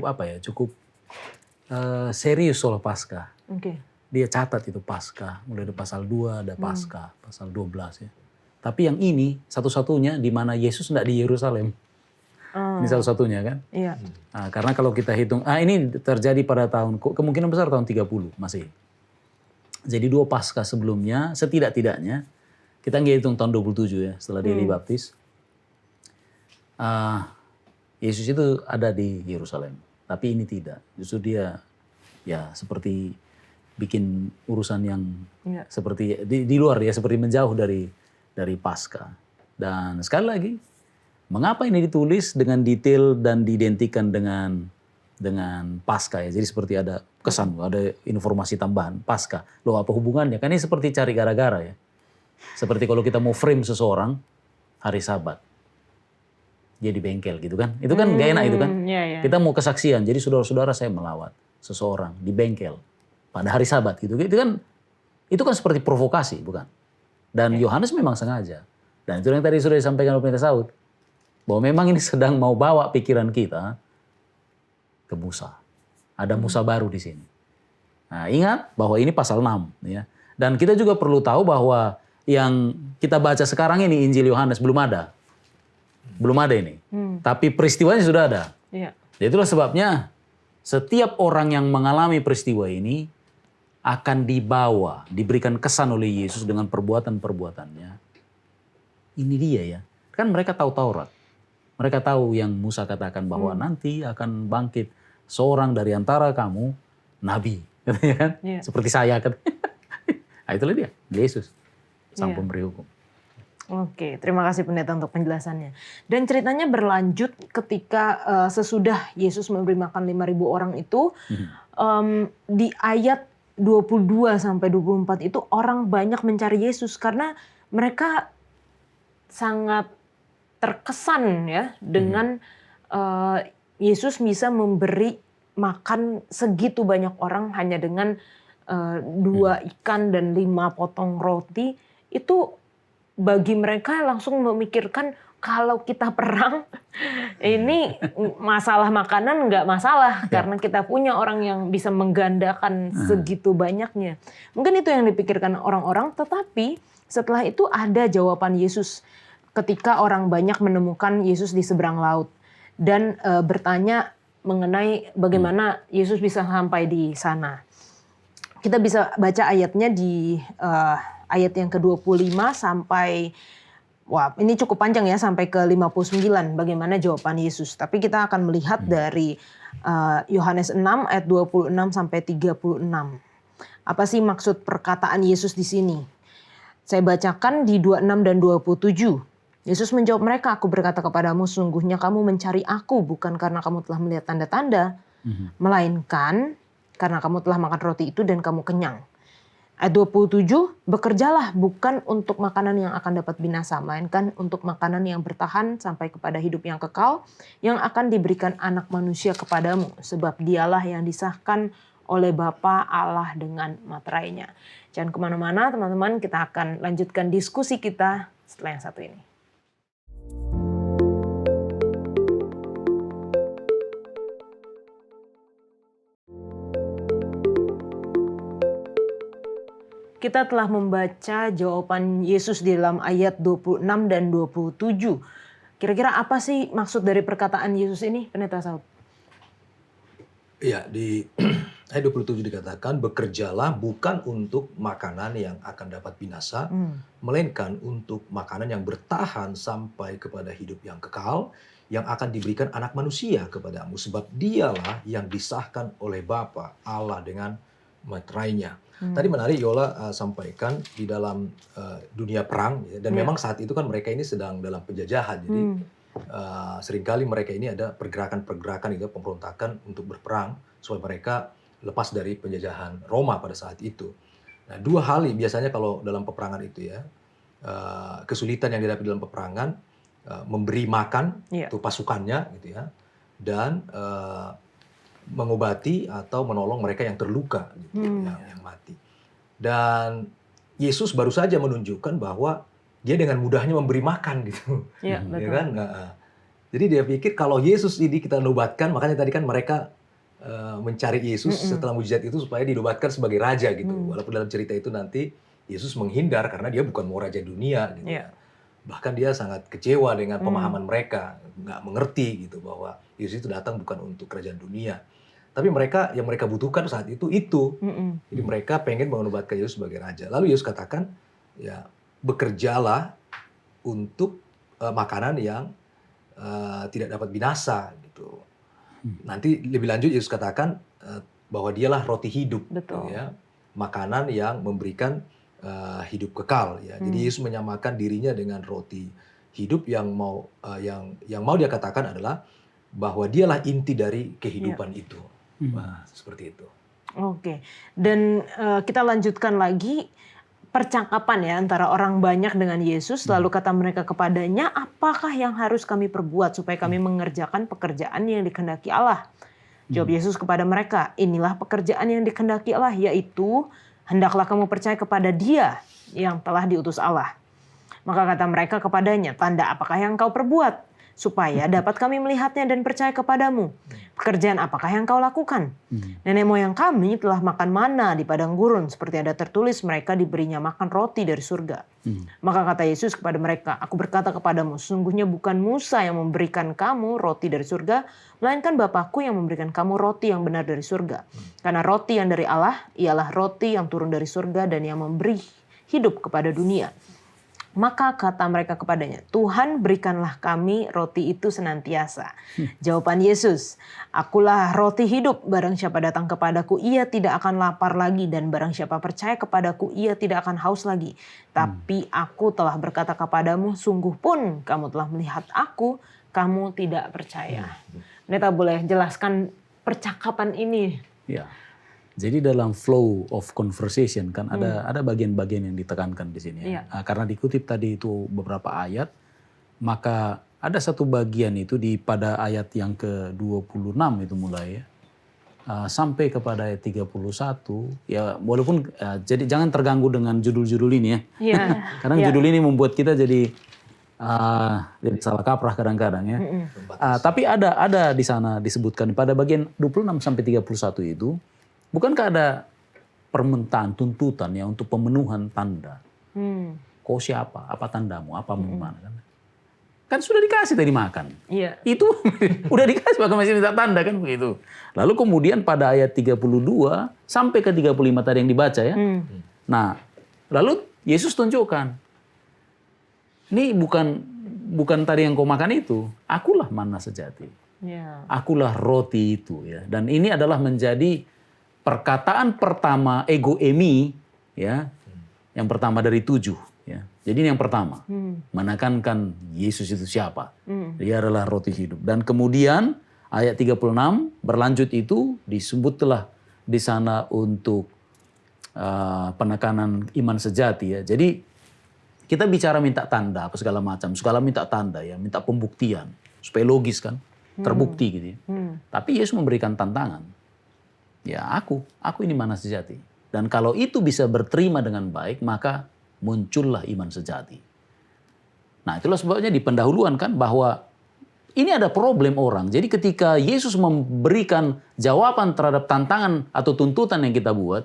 apa ya? Cukup serius soal Paskah. Dia catat itu Paskah. Mulai dari pasal 2 ada Paskah, pasal 12 ya. Tapi yang ini satu-satunya di mana Yesus tidak di Yerusalem. Ini satu-satunya kan? Iya. Nah, karena kalau kita hitung, ini terjadi pada tahun, kemungkinan besar tahun 30 masih. Jadi 2 Paskah sebelumnya, setidak-tidaknya, kita nggak hitung tahun 27 ya, setelah dia dibaptis. Yesus itu ada di Yerusalem. Tapi ini tidak. Justru dia ya seperti bikin urusan yang seperti di luar ya, seperti menjauh dari Paskah. Dan sekali lagi, mengapa ini ditulis dengan detail dan diidentikan dengan Paskah ya. Jadi seperti ada kesan, ada informasi tambahan Paskah. Loh apa hubungannya? Kan ini seperti cari gara-gara ya. Seperti kalau kita mau frame seseorang hari Sabat. Dia di bengkel gitu kan. Itu kan gak enak itu kan. Kita mau kesaksian. Jadi saudara-saudara saya melawat seseorang di bengkel pada hari Sabat gitu. Itu kan seperti provokasi bukan. Dan Yohanes memang sengaja. Dan itu yang tadi sudah disampaikan oleh Pendeta Saud. Bahwa memang ini sedang mau bawa pikiran kita ke Musa. Ada Musa baru di sini. Nah ingat bahwa ini pasal 6. Ya. Dan kita juga perlu tahu bahwa yang kita baca sekarang ini Injil Yohanes belum ada. Belum ada ini. Tapi peristiwanya sudah ada. Iya. Itulah sebabnya setiap orang yang mengalami peristiwa ini akan dibawa, diberikan kesan oleh Yesus dengan perbuatan-perbuatannya. Ini dia ya. Kan mereka tahu Taurat. Mereka tahu yang Musa katakan bahwa nanti akan bangkit seorang dari antara kamu, nabi. Katanya kan? Iya. Seperti saya. Nah, itulah dia, Yesus, sang Iya. pemberi hukum. Oke, terima kasih pendeta untuk penjelasannya. Dan ceritanya berlanjut ketika sesudah Yesus memberi makan 5.000 orang itu, di ayat 22 sampai 24 itu orang banyak mencari Yesus karena mereka sangat terkesan ya dengan Yesus bisa memberi makan segitu banyak orang hanya dengan 2 ikan dan 5 potong roti. Itu bagi mereka langsung memikirkan kalau kita perang ini masalah makanan nggak masalah karena kita punya orang yang bisa menggandakan segitu banyaknya. Mungkin itu yang dipikirkan orang-orang, tetapi setelah itu ada jawaban Yesus ketika orang banyak menemukan Yesus di seberang laut dan bertanya mengenai bagaimana Yesus bisa sampai di sana. Kita bisa baca ayatnya di ayat yang ke-25 sampai, wah ini cukup panjang ya, sampai ke 59 bagaimana jawaban Yesus. Tapi kita akan melihat dari Yohanes 6 ayat 26 sampai 36. Apa sih maksud perkataan Yesus di sini? Saya bacakan di 26 dan 27. Yesus menjawab mereka, "Aku berkata kepadamu, sungguhnya kamu mencari aku bukan karena kamu telah melihat tanda-tanda, melainkan karena kamu telah makan roti itu dan kamu kenyang." Ayat 27, "Bekerjalah bukan untuk makanan yang akan dapat binasa, melainkan untuk makanan yang bertahan sampai kepada hidup yang kekal, yang akan diberikan Anak Manusia kepadamu, sebab dialah yang disahkan oleh Bapa Allah dengan materainya." Jangan kemana-mana teman-teman, kita akan lanjutkan diskusi kita setelah yang satu ini. Kita telah membaca jawaban Yesus di dalam ayat 26 dan 27. Kira-kira apa sih maksud dari perkataan Yesus ini, Pendeta Saud? Ya, di ayat 27 dikatakan, "Bekerjalah bukan untuk makanan yang akan dapat binasa, melainkan untuk makanan yang bertahan sampai kepada hidup yang kekal, yang akan diberikan Anak Manusia kepadamu, sebab dialah yang disahkan oleh Bapa Allah dengan materainya." Tadi menarik Yola sampaikan di dalam dunia perang, ya, dan memang saat itu kan mereka ini sedang dalam penjajahan, jadi seringkali mereka ini ada pergerakan-pergerakan itu, pemberontakan untuk berperang supaya mereka lepas dari penjajahan Roma pada saat itu. Nah, 2 hal biasanya kalau dalam peperangan itu ya, kesulitan yang dihadapi dalam peperangan, memberi makan itu pasukannya gitu ya, dan mengobati atau menolong mereka yang terluka gitu, yang mati. Dan Yesus baru saja menunjukkan bahwa dia dengan mudahnya memberi makan gitu. Ya, Ya betul. kan? Jadi dia pikir kalau Yesus ini kita nobatkan, makanya tadi kan mereka mencari Yesus setelah mujizat itu supaya dinobatkan sebagai raja gitu. Walaupun dalam cerita itu nanti Yesus menghindar karena dia bukan mau raja dunia gitu. Ya. Bahkan dia sangat kecewa dengan pemahaman mereka, nggak mengerti gitu bahwa Yesus itu datang bukan untuk kerajaan dunia. Tapi mereka yang mereka butuhkan saat itu. Jadi mereka pengen menobatkan Yesus sebagai raja. Lalu Yesus katakan, ya bekerjalah untuk makanan yang tidak dapat binasa gitu. Nanti lebih lanjut Yesus katakan bahwa dialah roti hidup. Betul. Ya, makanan yang memberikan hidup kekal. Ya. Jadi Yesus menyamakan dirinya dengan roti hidup yang mau dia katakan adalah bahwa dialah inti dari kehidupan itu. Wah, seperti itu. Oke, dan kita lanjutkan lagi percakapan ya antara orang banyak dengan Yesus. Lalu kata mereka kepadanya, "Apakah yang harus kami perbuat supaya kami mengerjakan pekerjaan yang dikehendaki Allah?" Jawab Yesus kepada mereka, "Inilah pekerjaan yang dikehendaki Allah, yaitu hendaklah kamu percaya kepada Dia yang telah diutus Allah." Maka kata mereka kepadanya, "Tanda apakah yang kau perbuat? supaya dapat kami melihatnya dan percaya kepadamu. Pekerjaan apakah yang kau lakukan? Nenek moyang kami telah makan mana di padang gurun, seperti ada tertulis mereka diberinya makan roti dari surga. Maka kata Yesus kepada mereka, aku berkata kepadamu, sesungguhnya bukan Musa yang memberikan kamu roti dari surga, melainkan Bapakku yang memberikan kamu roti yang benar dari surga. Karena roti yang dari Allah ialah roti yang turun dari surga dan yang memberi hidup kepada dunia. Maka kata mereka kepadanya, Tuhan berikanlah kami roti itu senantiasa. Jawaban Yesus, akulah roti hidup, barang siapa datang kepadaku ia tidak akan lapar lagi, dan barang siapa percaya kepadaku ia tidak akan haus lagi. Tapi aku telah berkata kepadamu, sungguh pun kamu telah melihat aku, kamu tidak percaya. Neta boleh jelaskan percakapan ini? Ya. Jadi dalam flow of conversation kan ada bagian-bagian yang ditekankan di sini. Ya. Nah, karena dikutip tadi itu beberapa ayat, maka ada satu bagian itu pada ayat yang ke-26 itu mulai ya. Sampai kepada ayat 31 ya, walaupun jadi jangan terganggu dengan judul-judul ini ya. Iya. Karena judul ini membuat kita jadi salah kaprah kadang-kadang ya. Tapi ada di sana disebutkan pada bagian 26 sampai 31 itu, bukankah ada permintaan, tuntutan ya untuk pemenuhan tanda? Kau siapa? Apa tandamu? Apa mau mana? Kan sudah dikasih tadi makan. Iya. Itu udah dikasih, maka masih minta tanda kan begitu. Lalu kemudian pada ayat 32 sampai ke 35 tadi yang dibaca ya. Nah, lalu Yesus tunjukkan. Ini bukan tadi yang kau makan itu. Akulah mana sejati. Yeah. Akulah roti itu ya. Dan ini adalah menjadi perkataan pertama ego emi ya, yang pertama dari 7 ya. Jadi ini yang pertama, menekankan Yesus itu siapa. Dia adalah roti hidup. Dan kemudian ayat 36 berlanjut itu disebutlah di sana untuk penekanan iman sejati ya. Jadi kita bicara minta tanda apa segala macam, minta tanda ya, minta pembuktian supaya logis kan, terbukti gitu ya. Tapi Yesus memberikan tantangan. Ya aku ini mana sejati. Dan kalau itu bisa berterima dengan baik, maka muncullah iman sejati. Nah itulah sebabnya di pendahuluan kan bahwa ini ada problem orang. Jadi ketika Yesus memberikan jawaban terhadap tantangan atau tuntutan yang kita buat,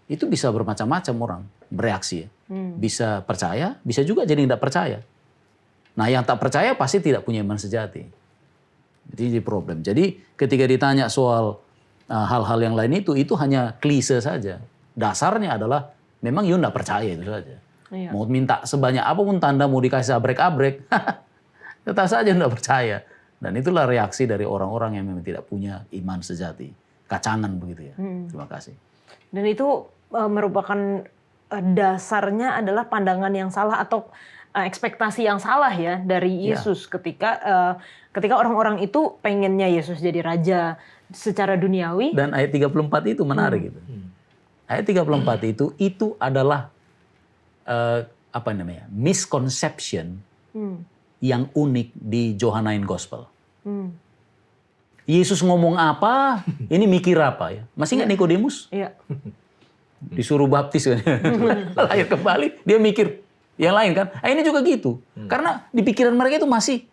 itu bisa bermacam-macam orang bereaksi. Bisa percaya, bisa juga jadi tidak percaya. Nah yang tak percaya pasti tidak punya iman sejati. Jadi problem. Jadi ketika ditanya soal hal-hal yang lain itu hanya klise saja. Dasarnya adalah memang you tidak percaya itu saja. Iya. Mau minta sebanyak apapun tanda, mau dikasih abrek-abrek, tetap saja tidak percaya. Dan itulah reaksi dari orang-orang yang memang tidak punya iman sejati. Kacangan begitu ya. Terima kasih. Dan itu merupakan dasarnya adalah pandangan yang salah atau ekspektasi yang salah ya dari Yesus ketika orang-orang itu pengennya Yesus jadi raja secara duniawi. Dan ayat 34 itu menarik gitu. Ayat 34 itu adalah misconception yang unik di Johannine Gospel. Yesus ngomong apa, ini mikir apa ya? Masih ingat Nikodemus? Iya. Disuruh baptis kan. Lahir kembali, dia mikir yang lain kan. Ini juga gitu. Karena di pikiran mereka itu masih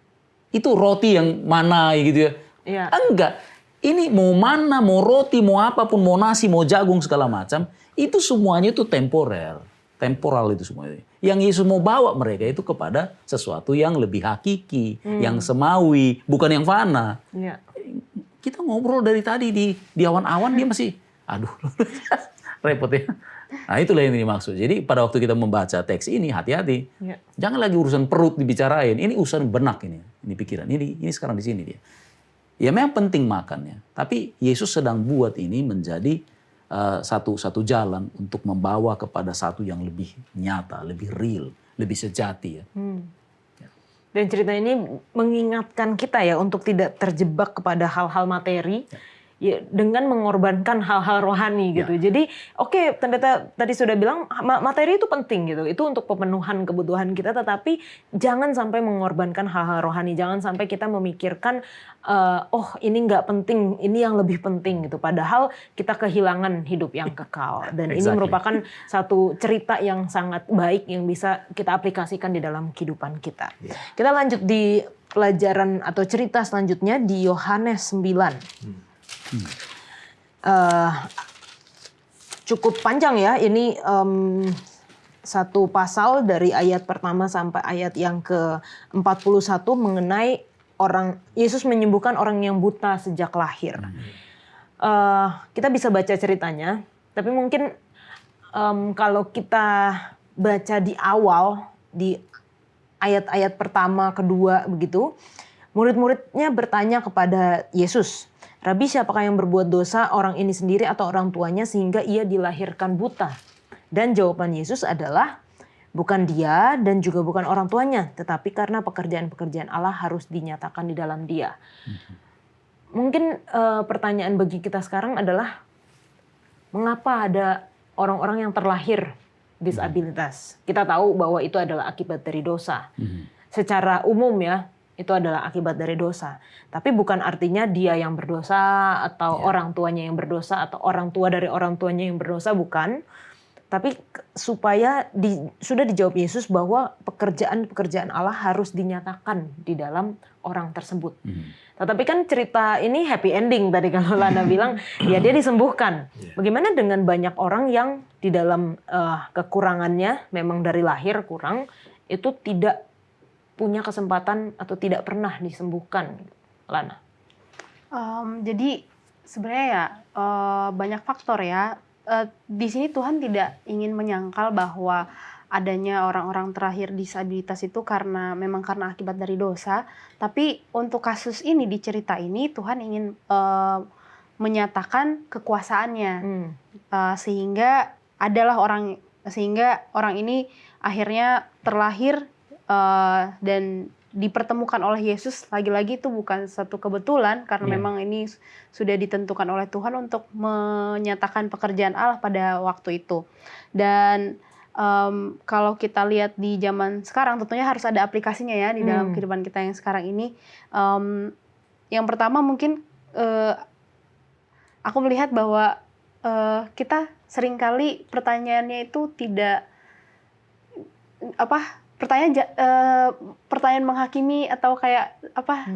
itu roti yang mana gitu ya. Iya. Enggak. Ini mau mana, mau roti, mau apapun, mau nasi, mau jagung segala macam, itu semuanya itu temporer. Temporal itu semuanya. Yang Yesus mau bawa mereka itu kepada sesuatu yang lebih hakiki, yang semawi, bukan yang fana. Iya. Kita ngobrol dari tadi di awan-awan dia masih, aduh, repot ya. Nah itulah yang dimaksud. Jadi pada waktu kita membaca teks ini, hati-hati. Iya. Jangan lagi urusan perut dibicarain. Ini urusan benak ini pikiran. Ini sekarang di sini dia. Ya memang penting makannya. Tapi Yesus sedang buat ini menjadi satu jalan untuk membawa kepada satu yang lebih nyata, lebih real, lebih sejati ya. Dan cerita ini mengingatkan kita ya untuk tidak terjebak kepada hal-hal materi ya, dengan mengorbankan hal-hal rohani gitu. Jadi oke, pendeta tadi sudah bilang materi itu penting gitu. Itu untuk pemenuhan kebutuhan kita, tetapi jangan sampai mengorbankan hal-hal rohani. Jangan sampai kita memikirkan oh ini nggak penting, ini yang lebih penting gitu. Padahal kita kehilangan hidup yang kekal. Dan ini merupakan satu cerita yang sangat baik yang bisa kita aplikasikan di dalam kehidupan kita. Kita lanjut di pelajaran atau cerita selanjutnya di Yohanes 9. Cukup panjang ya, ini satu pasal dari ayat pertama sampai ayat yang ke-41 mengenai Yesus menyembuhkan orang yang buta sejak lahir. Kita bisa baca ceritanya, tapi mungkin kalau kita baca di awal, di ayat-ayat pertama, kedua begitu, murid-muridnya bertanya kepada Yesus, "Rabi, siapakah yang berbuat dosa, orang ini sendiri atau orang tuanya sehingga ia dilahirkan buta?" Dan jawaban Yesus adalah, bukan dia dan juga bukan orang tuanya, tetapi karena pekerjaan-pekerjaan Allah harus dinyatakan di dalam dia. Mungkin pertanyaan bagi kita sekarang adalah, mengapa ada orang-orang yang terlahir disabilitas? Kita tahu bahwa itu adalah akibat dari dosa. Secara umum ya, itu adalah akibat dari dosa. Tapi bukan artinya dia yang berdosa atau orang tuanya yang berdosa atau orang tua dari orang tuanya yang berdosa, bukan. Tapi supaya sudah dijawab Yesus bahwa pekerjaan-pekerjaan Allah harus dinyatakan di dalam orang tersebut. Tetapi kan cerita ini happy ending tadi kalau Lana bilang, ya dia disembuhkan. Bagaimana dengan banyak orang yang di dalam kekurangannya, memang dari lahir kurang, itu tidak punya kesempatan atau tidak pernah disembuhkan, Lana? Jadi sebenarnya ya banyak faktor ya. Di sini Tuhan tidak ingin menyangkal bahwa adanya orang-orang terlahir disabilitas itu memang karena akibat dari dosa. Tapi untuk kasus ini, di cerita ini Tuhan ingin menyatakan kekuasaannya, sehingga orang ini akhirnya terlahir dan dipertemukan oleh Yesus. Lagi-lagi itu bukan satu kebetulan, karena memang ini sudah ditentukan oleh Tuhan untuk menyatakan pekerjaan Allah pada waktu itu. Dan kalau kita lihat di zaman sekarang, tentunya harus ada aplikasinya ya di dalam kehidupan kita yang sekarang ini. Yang pertama mungkin aku melihat bahwa kita seringkali pertanyaannya itu tidak pertanyaan menghakimi atau kayak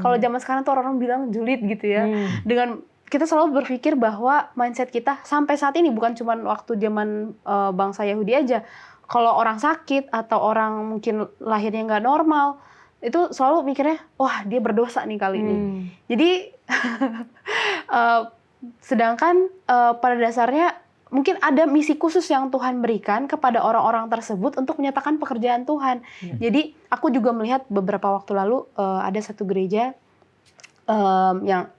kalau zaman sekarang tuh orang bilang julid gitu ya. Dengan kita selalu berpikir bahwa mindset kita sampai saat ini, bukan cuma waktu zaman bangsa Yahudi aja. Kalau orang sakit atau orang mungkin lahirnya nggak normal, itu selalu mikirnya, wah dia berdosa nih kali ini. Jadi sedangkan pada dasarnya mungkin ada misi khusus yang Tuhan berikan kepada orang-orang tersebut untuk menyatakan pekerjaan Tuhan. Jadi aku juga melihat beberapa waktu lalu ada satu gereja yang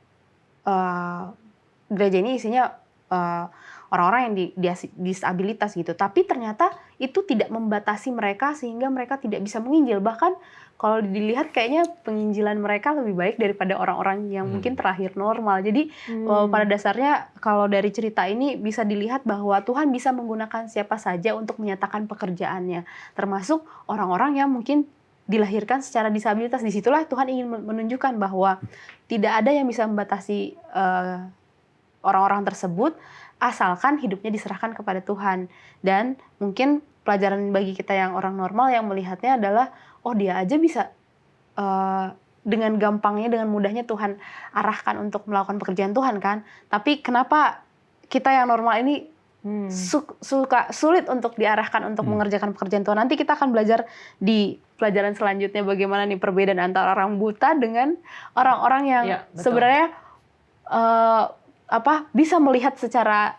gereja ini isinya orang-orang yang disabilitas gitu. Tapi ternyata itu tidak membatasi mereka sehingga mereka tidak bisa menginjil. Bahkan kalau dilihat kayaknya penginjilan mereka lebih baik daripada orang-orang yang mungkin terlahir normal. Jadi pada dasarnya kalau dari cerita ini bisa dilihat bahwa Tuhan bisa menggunakan siapa saja untuk menyatakan pekerjaannya. Termasuk orang-orang yang mungkin dilahirkan secara disabilitas. Disitulah Tuhan ingin menunjukkan bahwa tidak ada yang bisa membatasi orang-orang tersebut asalkan hidupnya diserahkan kepada Tuhan. Dan mungkin pelajaran bagi kita yang orang normal yang melihatnya adalah, oh dia aja bisa dengan gampangnya, dengan mudahnya Tuhan arahkan untuk melakukan pekerjaan Tuhan kan. Tapi kenapa kita yang normal ini suka sulit untuk diarahkan untuk mengerjakan pekerjaan Tuhan? Nanti kita akan belajar di pelajaran selanjutnya bagaimana nih perbedaan antara orang buta dengan orang-orang yang sebenarnya bisa melihat secara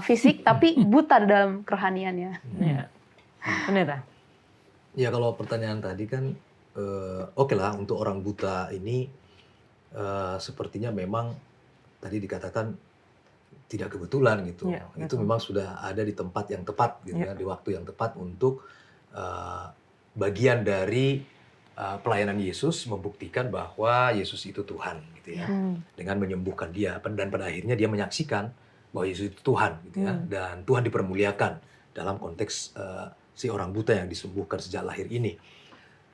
fisik tapi buta dalam kerohaniannya. Benar. Ya kalau pertanyaan tadi kan oke lah, untuk orang buta ini sepertinya memang tadi dikatakan tidak kebetulan gitu. Itu memang sudah ada di tempat yang tepat gitu ya, di waktu yang tepat untuk bagian dari pelayanan Yesus membuktikan bahwa Yesus itu Tuhan gitu ya, dengan menyembuhkan dia, dan pada akhirnya dia menyaksikan bahwa Yesus itu Tuhan gitu ya, dan Tuhan dipermuliakan dalam konteks si orang buta yang disembuhkan sejak lahir ini.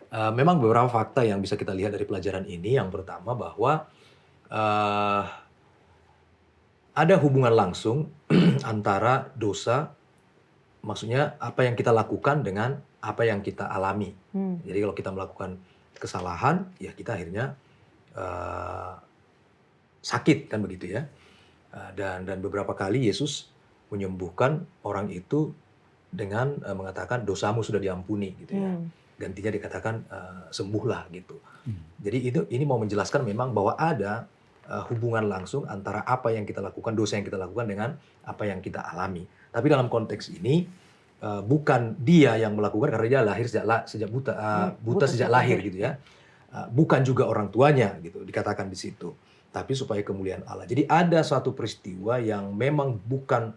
Memang beberapa fakta yang bisa kita lihat dari pelajaran ini. Yang pertama bahwa ada hubungan langsung antara dosa, maksudnya apa yang kita lakukan dengan apa yang kita alami. Jadi kalau kita melakukan kesalahan, ya kita akhirnya sakit kan begitu ya. Dan beberapa kali Yesus menyembuhkan orang itu dengan mengatakan dosamu sudah diampuni gitu ya. Gantinya dikatakan sembuhlah gitu. Jadi ini mau menjelaskan memang bahwa ada hubungan langsung antara apa yang kita lakukan, dosa yang kita lakukan dengan apa yang kita alami. Tapi dalam konteks ini bukan dia yang melakukan karena dia lahir sejak buta sejak lahir gitu ya. Bukan juga orang tuanya gitu dikatakan di situ. Tapi supaya kemuliaan Allah. Jadi ada suatu peristiwa yang memang bukan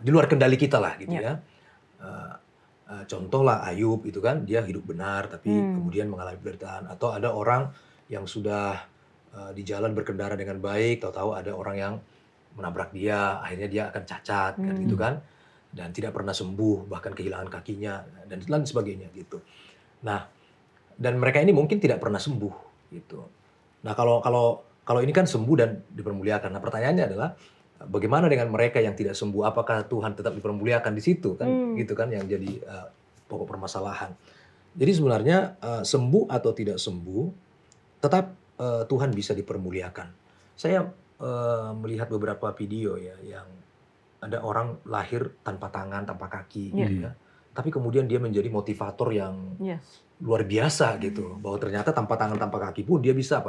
di luar kendali kita lah gitu ya. Contoh lah Ayub itu kan, dia hidup benar tapi kemudian mengalami penderitaan. Atau ada orang yang sudah di jalan berkendara dengan baik, tahu-tahu ada orang yang menabrak dia, akhirnya dia akan cacat kan gitu kan, dan tidak pernah sembuh, bahkan kehilangan kakinya dan lain sebagainya gitu. Nah, dan mereka ini mungkin tidak pernah sembuh gitu. Nah, kalau ini kan sembuh dan dipermuliakan. Nah, pertanyaannya adalah bagaimana dengan mereka yang tidak sembuh? Apakah Tuhan tetap dipermuliakan di situ kan? Gitu kan yang jadi pokok permasalahan. Jadi sebenarnya sembuh atau tidak sembuh, tetap Tuhan bisa dipermuliakan. Saya melihat beberapa video ya yang ada orang lahir tanpa tangan, tanpa kaki gitu ya. Tapi kemudian dia menjadi motivator yang luar biasa gitu. Bahwa ternyata tanpa tangan, tanpa kaki pun dia bisa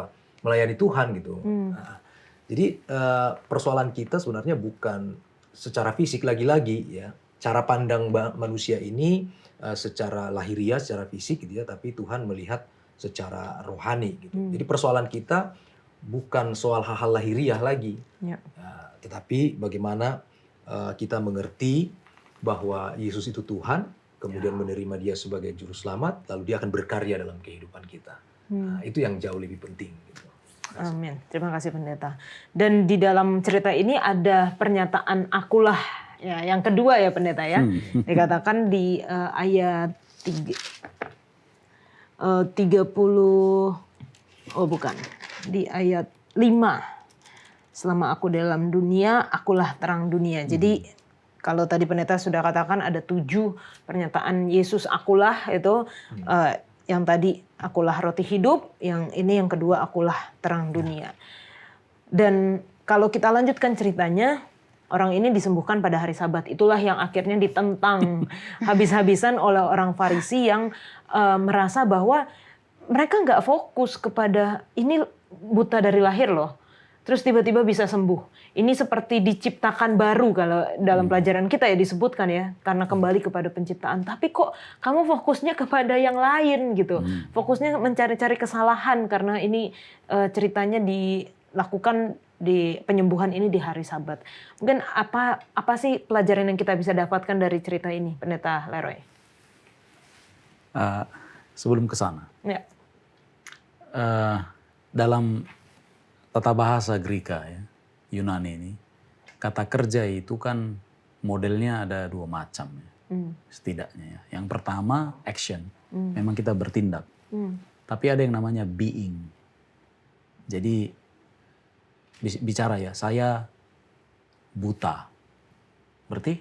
melayani Tuhan gitu. Nah, jadi persoalan kita sebenarnya bukan secara fisik lagi-lagi ya. Cara pandang manusia ini secara lahiriah, secara fisik gitu ya. Tapi Tuhan melihat secara rohani gitu. Jadi persoalan kita bukan soal hal-hal lahiriah lagi, tetapi bagaimana kita mengerti bahwa Yesus itu Tuhan, kemudian menerima dia sebagai juru selamat, lalu dia akan berkarya dalam kehidupan kita. Nah, itu yang jauh lebih penting. Gitu. Amin. Terima kasih Pendeta. Dan di dalam cerita ini ada pernyataan akulah, ya, yang kedua ya Pendeta ya, dikatakan di ayat 30, di ayat 5. Selama aku dalam dunia, akulah terang dunia. Jadi kalau tadi Pendeta sudah katakan ada 7 pernyataan Yesus akulah itu, yang tadi akulah roti hidup, yang ini yang kedua akulah terang dunia. Dan kalau kita lanjutkan ceritanya, orang ini disembuhkan pada hari Sabat. Itulah yang akhirnya ditentang habis-habisan oleh orang Farisi yang merasa bahwa mereka nggak fokus kepada ini buta dari lahir loh. Terus tiba-tiba bisa sembuh. Ini seperti diciptakan baru kalau dalam pelajaran kita ya disebutkan ya. Karena kembali kepada penciptaan. Tapi kok kamu fokusnya kepada yang lain gitu. Fokusnya mencari-cari kesalahan karena ini ceritanya dilakukan di penyembuhan ini di hari Sabat. Mungkin apa sih pelajaran yang kita bisa dapatkan dari cerita ini, Pendeta Leroy? Sebelum ke sana. Ya. Dalam tata bahasa Greka ya, Yunani ini, kata kerja itu kan modelnya ada 2 macam ya, setidaknya ya. Yang pertama action, memang kita bertindak. Tapi ada yang namanya being. Jadi bicara ya, saya buta. Berarti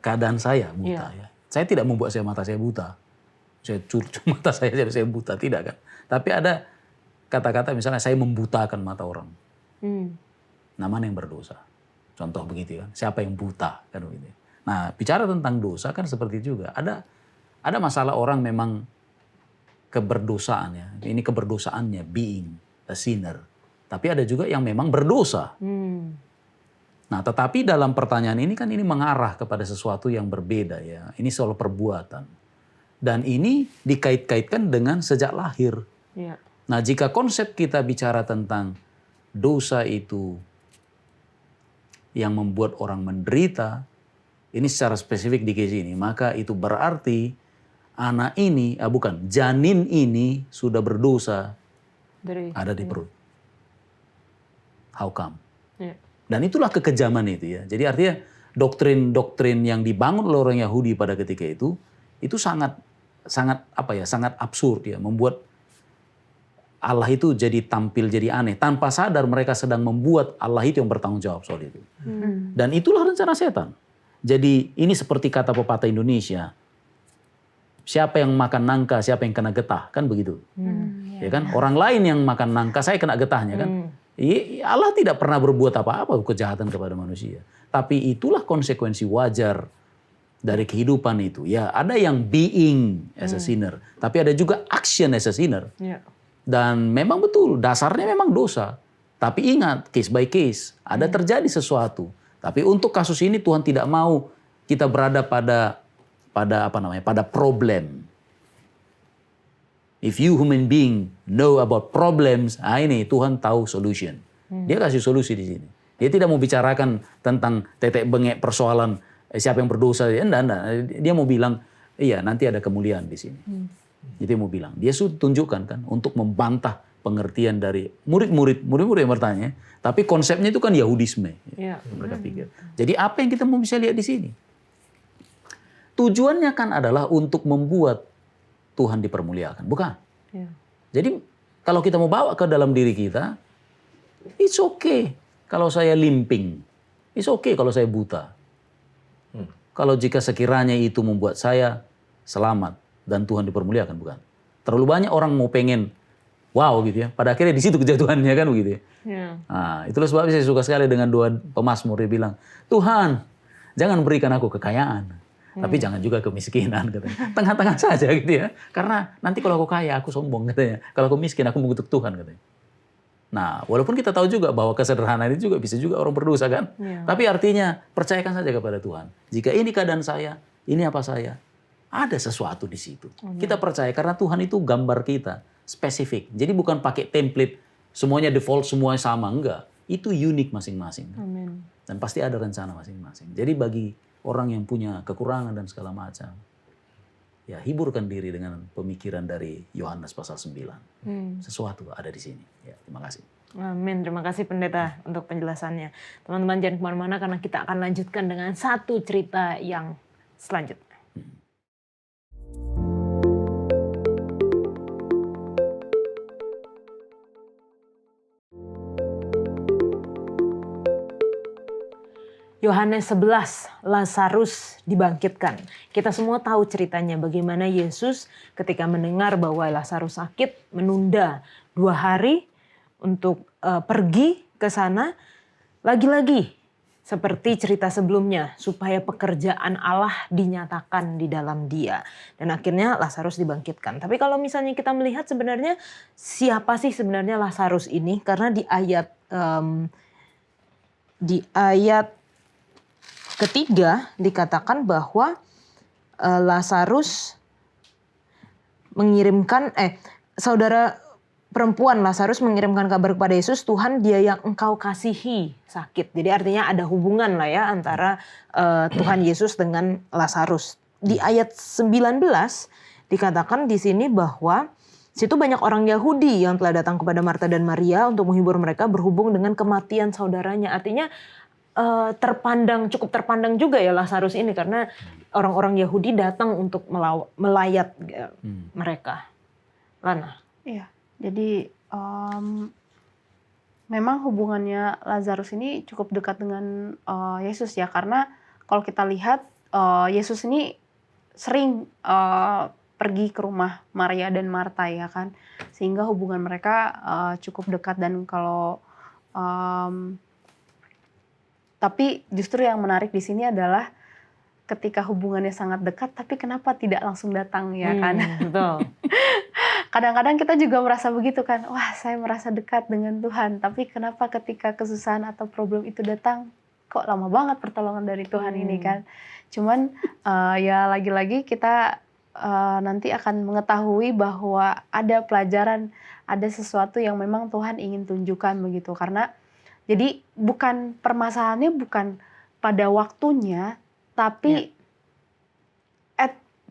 keadaan saya buta ya. Saya tidak membuat mata saya buta. Saya curcuk mata saya jadi saya buta, tidak kan. Tapi ada kata-kata misalnya saya membutakan mata orang. Nah, mana yang berdosa? Contoh begitu kan. Siapa yang buta kan begitu. Nah, bicara tentang dosa kan seperti juga. Ada masalah orang memang keberdosaan ya. Ini keberdosaannya, being a sinner. Tapi ada juga yang memang berdosa. Nah, tetapi dalam pertanyaan ini kan ini mengarah kepada sesuatu yang berbeda ya. Ini soal perbuatan. Dan ini dikait-kaitkan dengan sejak lahir. Ya. Nah, jika konsep kita bicara tentang dosa itu yang membuat orang menderita, ini secara spesifik di case ini, maka itu berarti anak ini, janin ini sudah berdosa ada di perut. How come? Ya. Dan itulah kekejaman itu ya. Jadi artinya doktrin-doktrin yang dibangun oleh orang Yahudi pada ketika itu sangat absurd ya, membuat Allah itu tampil jadi aneh. Tanpa sadar mereka sedang membuat Allah itu yang bertanggung jawab soal itu. Dan itulah rencana setan. Jadi ini seperti kata pepatah Indonesia, siapa yang makan nangka, siapa yang kena getah, kan begitu. Ya kan? Orang lain yang makan nangka, saya kena getahnya kan. Allah tidak pernah berbuat apa-apa kejahatan kepada manusia. Tapi itulah konsekuensi wajar dari kehidupan itu. Ya, ada yang being as a sinner, tapi ada juga action as a sinner. Ya. Dan memang betul, dasarnya memang dosa. Tapi ingat, case by case, ada terjadi sesuatu. Tapi untuk kasus ini Tuhan tidak mau kita berada pada problem. If you human being know about problems, ini Tuhan tahu solution. Dia kasih solusi di sini. Dia tidak mau bicarakan tentang tetek bengek persoalan siapa yang berdosa. Enggak. Dia mau bilang, iya nanti ada kemuliaan di sini. Itu yang mau bilang. Dia sudah tunjukkan kan untuk membantah pengertian dari murid-murid yang bertanya. Tapi konsepnya itu kan Yahudisme. Ya. Mereka pikir. Jadi apa yang kita mau bisa lihat di sini? Tujuannya kan adalah untuk membuat Tuhan dipermuliakan, bukan? Ya. Jadi kalau kita mau bawa ke dalam diri kita, it's okay kalau saya limping, it's okay kalau saya buta. Kalau jika sekiranya itu membuat saya selamat dan Tuhan dipermuliakan, bukan? Terlalu banyak orang mau pengen wow gitu ya, pada akhirnya di situ kejatuhannya kan begitu ya. Ya. Nah, itulah sebabnya saya suka sekali dengan doa pemazmur, dia bilang, Tuhan jangan berikan aku kekayaan. Tapi jangan juga kemiskinan katanya. Tengah-tengah saja gitu ya. Karena nanti kalau aku kaya aku sombong katanya. Kalau aku miskin aku mengutuk Tuhan katanya. Nah, walaupun kita tahu juga bahwa kesederhanaan itu juga bisa juga orang berdosa kan. Ya. Tapi artinya percayakan saja kepada Tuhan. Jika ini keadaan saya, ini apa saya, ada sesuatu di situ. Kita percaya karena Tuhan itu gambar kita spesifik. Jadi bukan pakai template semuanya default semuanya sama, enggak. Itu unik masing-masing. Amin. Dan pasti ada rencana masing-masing. Jadi bagi orang yang punya kekurangan dan segala macam, ya hiburkan diri dengan pemikiran dari Yohanes pasal 9. Sesuatu ada di sini. Ya, terima kasih. Amin. Terima kasih Pendeta untuk penjelasannya. Teman-teman jangan kemana-mana karena kita akan lanjutkan dengan satu cerita yang selanjutnya. Yohanes 11, Lazarus dibangkitkan. Kita semua tahu ceritanya bagaimana Yesus ketika mendengar bahwa Lazarus sakit menunda 2 hari untuk pergi ke sana. Lagi-lagi seperti cerita sebelumnya supaya pekerjaan Allah dinyatakan di dalam dia. Dan akhirnya Lazarus dibangkitkan. Tapi kalau misalnya kita melihat sebenarnya siapa sih sebenarnya Lazarus ini? Karena di ayat ketiga dikatakan bahwa Lazarus mengirimkan saudara perempuan Lazarus mengirimkan kabar kepada Yesus, Tuhan dia yang engkau kasihi sakit. Jadi artinya ada hubungan lah ya antara Tuhan Yesus dengan Lazarus. Di ayat 19 dikatakan di sini bahwa situ banyak orang Yahudi yang telah datang kepada Marta dan Maria untuk menghibur mereka berhubung dengan kematian saudaranya. Artinya cukup terpandang juga ya Lazarus ini karena orang-orang Yahudi datang untuk melayat mereka. Lana. Iya, jadi memang hubungannya Lazarus ini cukup dekat dengan Yesus ya, karena kalau kita lihat Yesus ini sering pergi ke rumah Maria dan Marta ya kan, sehingga hubungan mereka cukup dekat. Dan kalau tapi justru yang menarik di sini adalah ketika hubungannya sangat dekat, tapi kenapa tidak langsung datang ya kan? Betul. Kadang-kadang kita juga merasa begitu kan, wah saya merasa dekat dengan Tuhan, tapi kenapa ketika kesusahan atau problem itu datang, kok lama banget pertolongan dari Tuhan ini kan? Cuman ya lagi-lagi kita nanti akan mengetahui bahwa ada pelajaran, ada sesuatu yang memang Tuhan ingin tunjukkan begitu. Karena jadi permasalahannya bukan pada waktunya, Tapi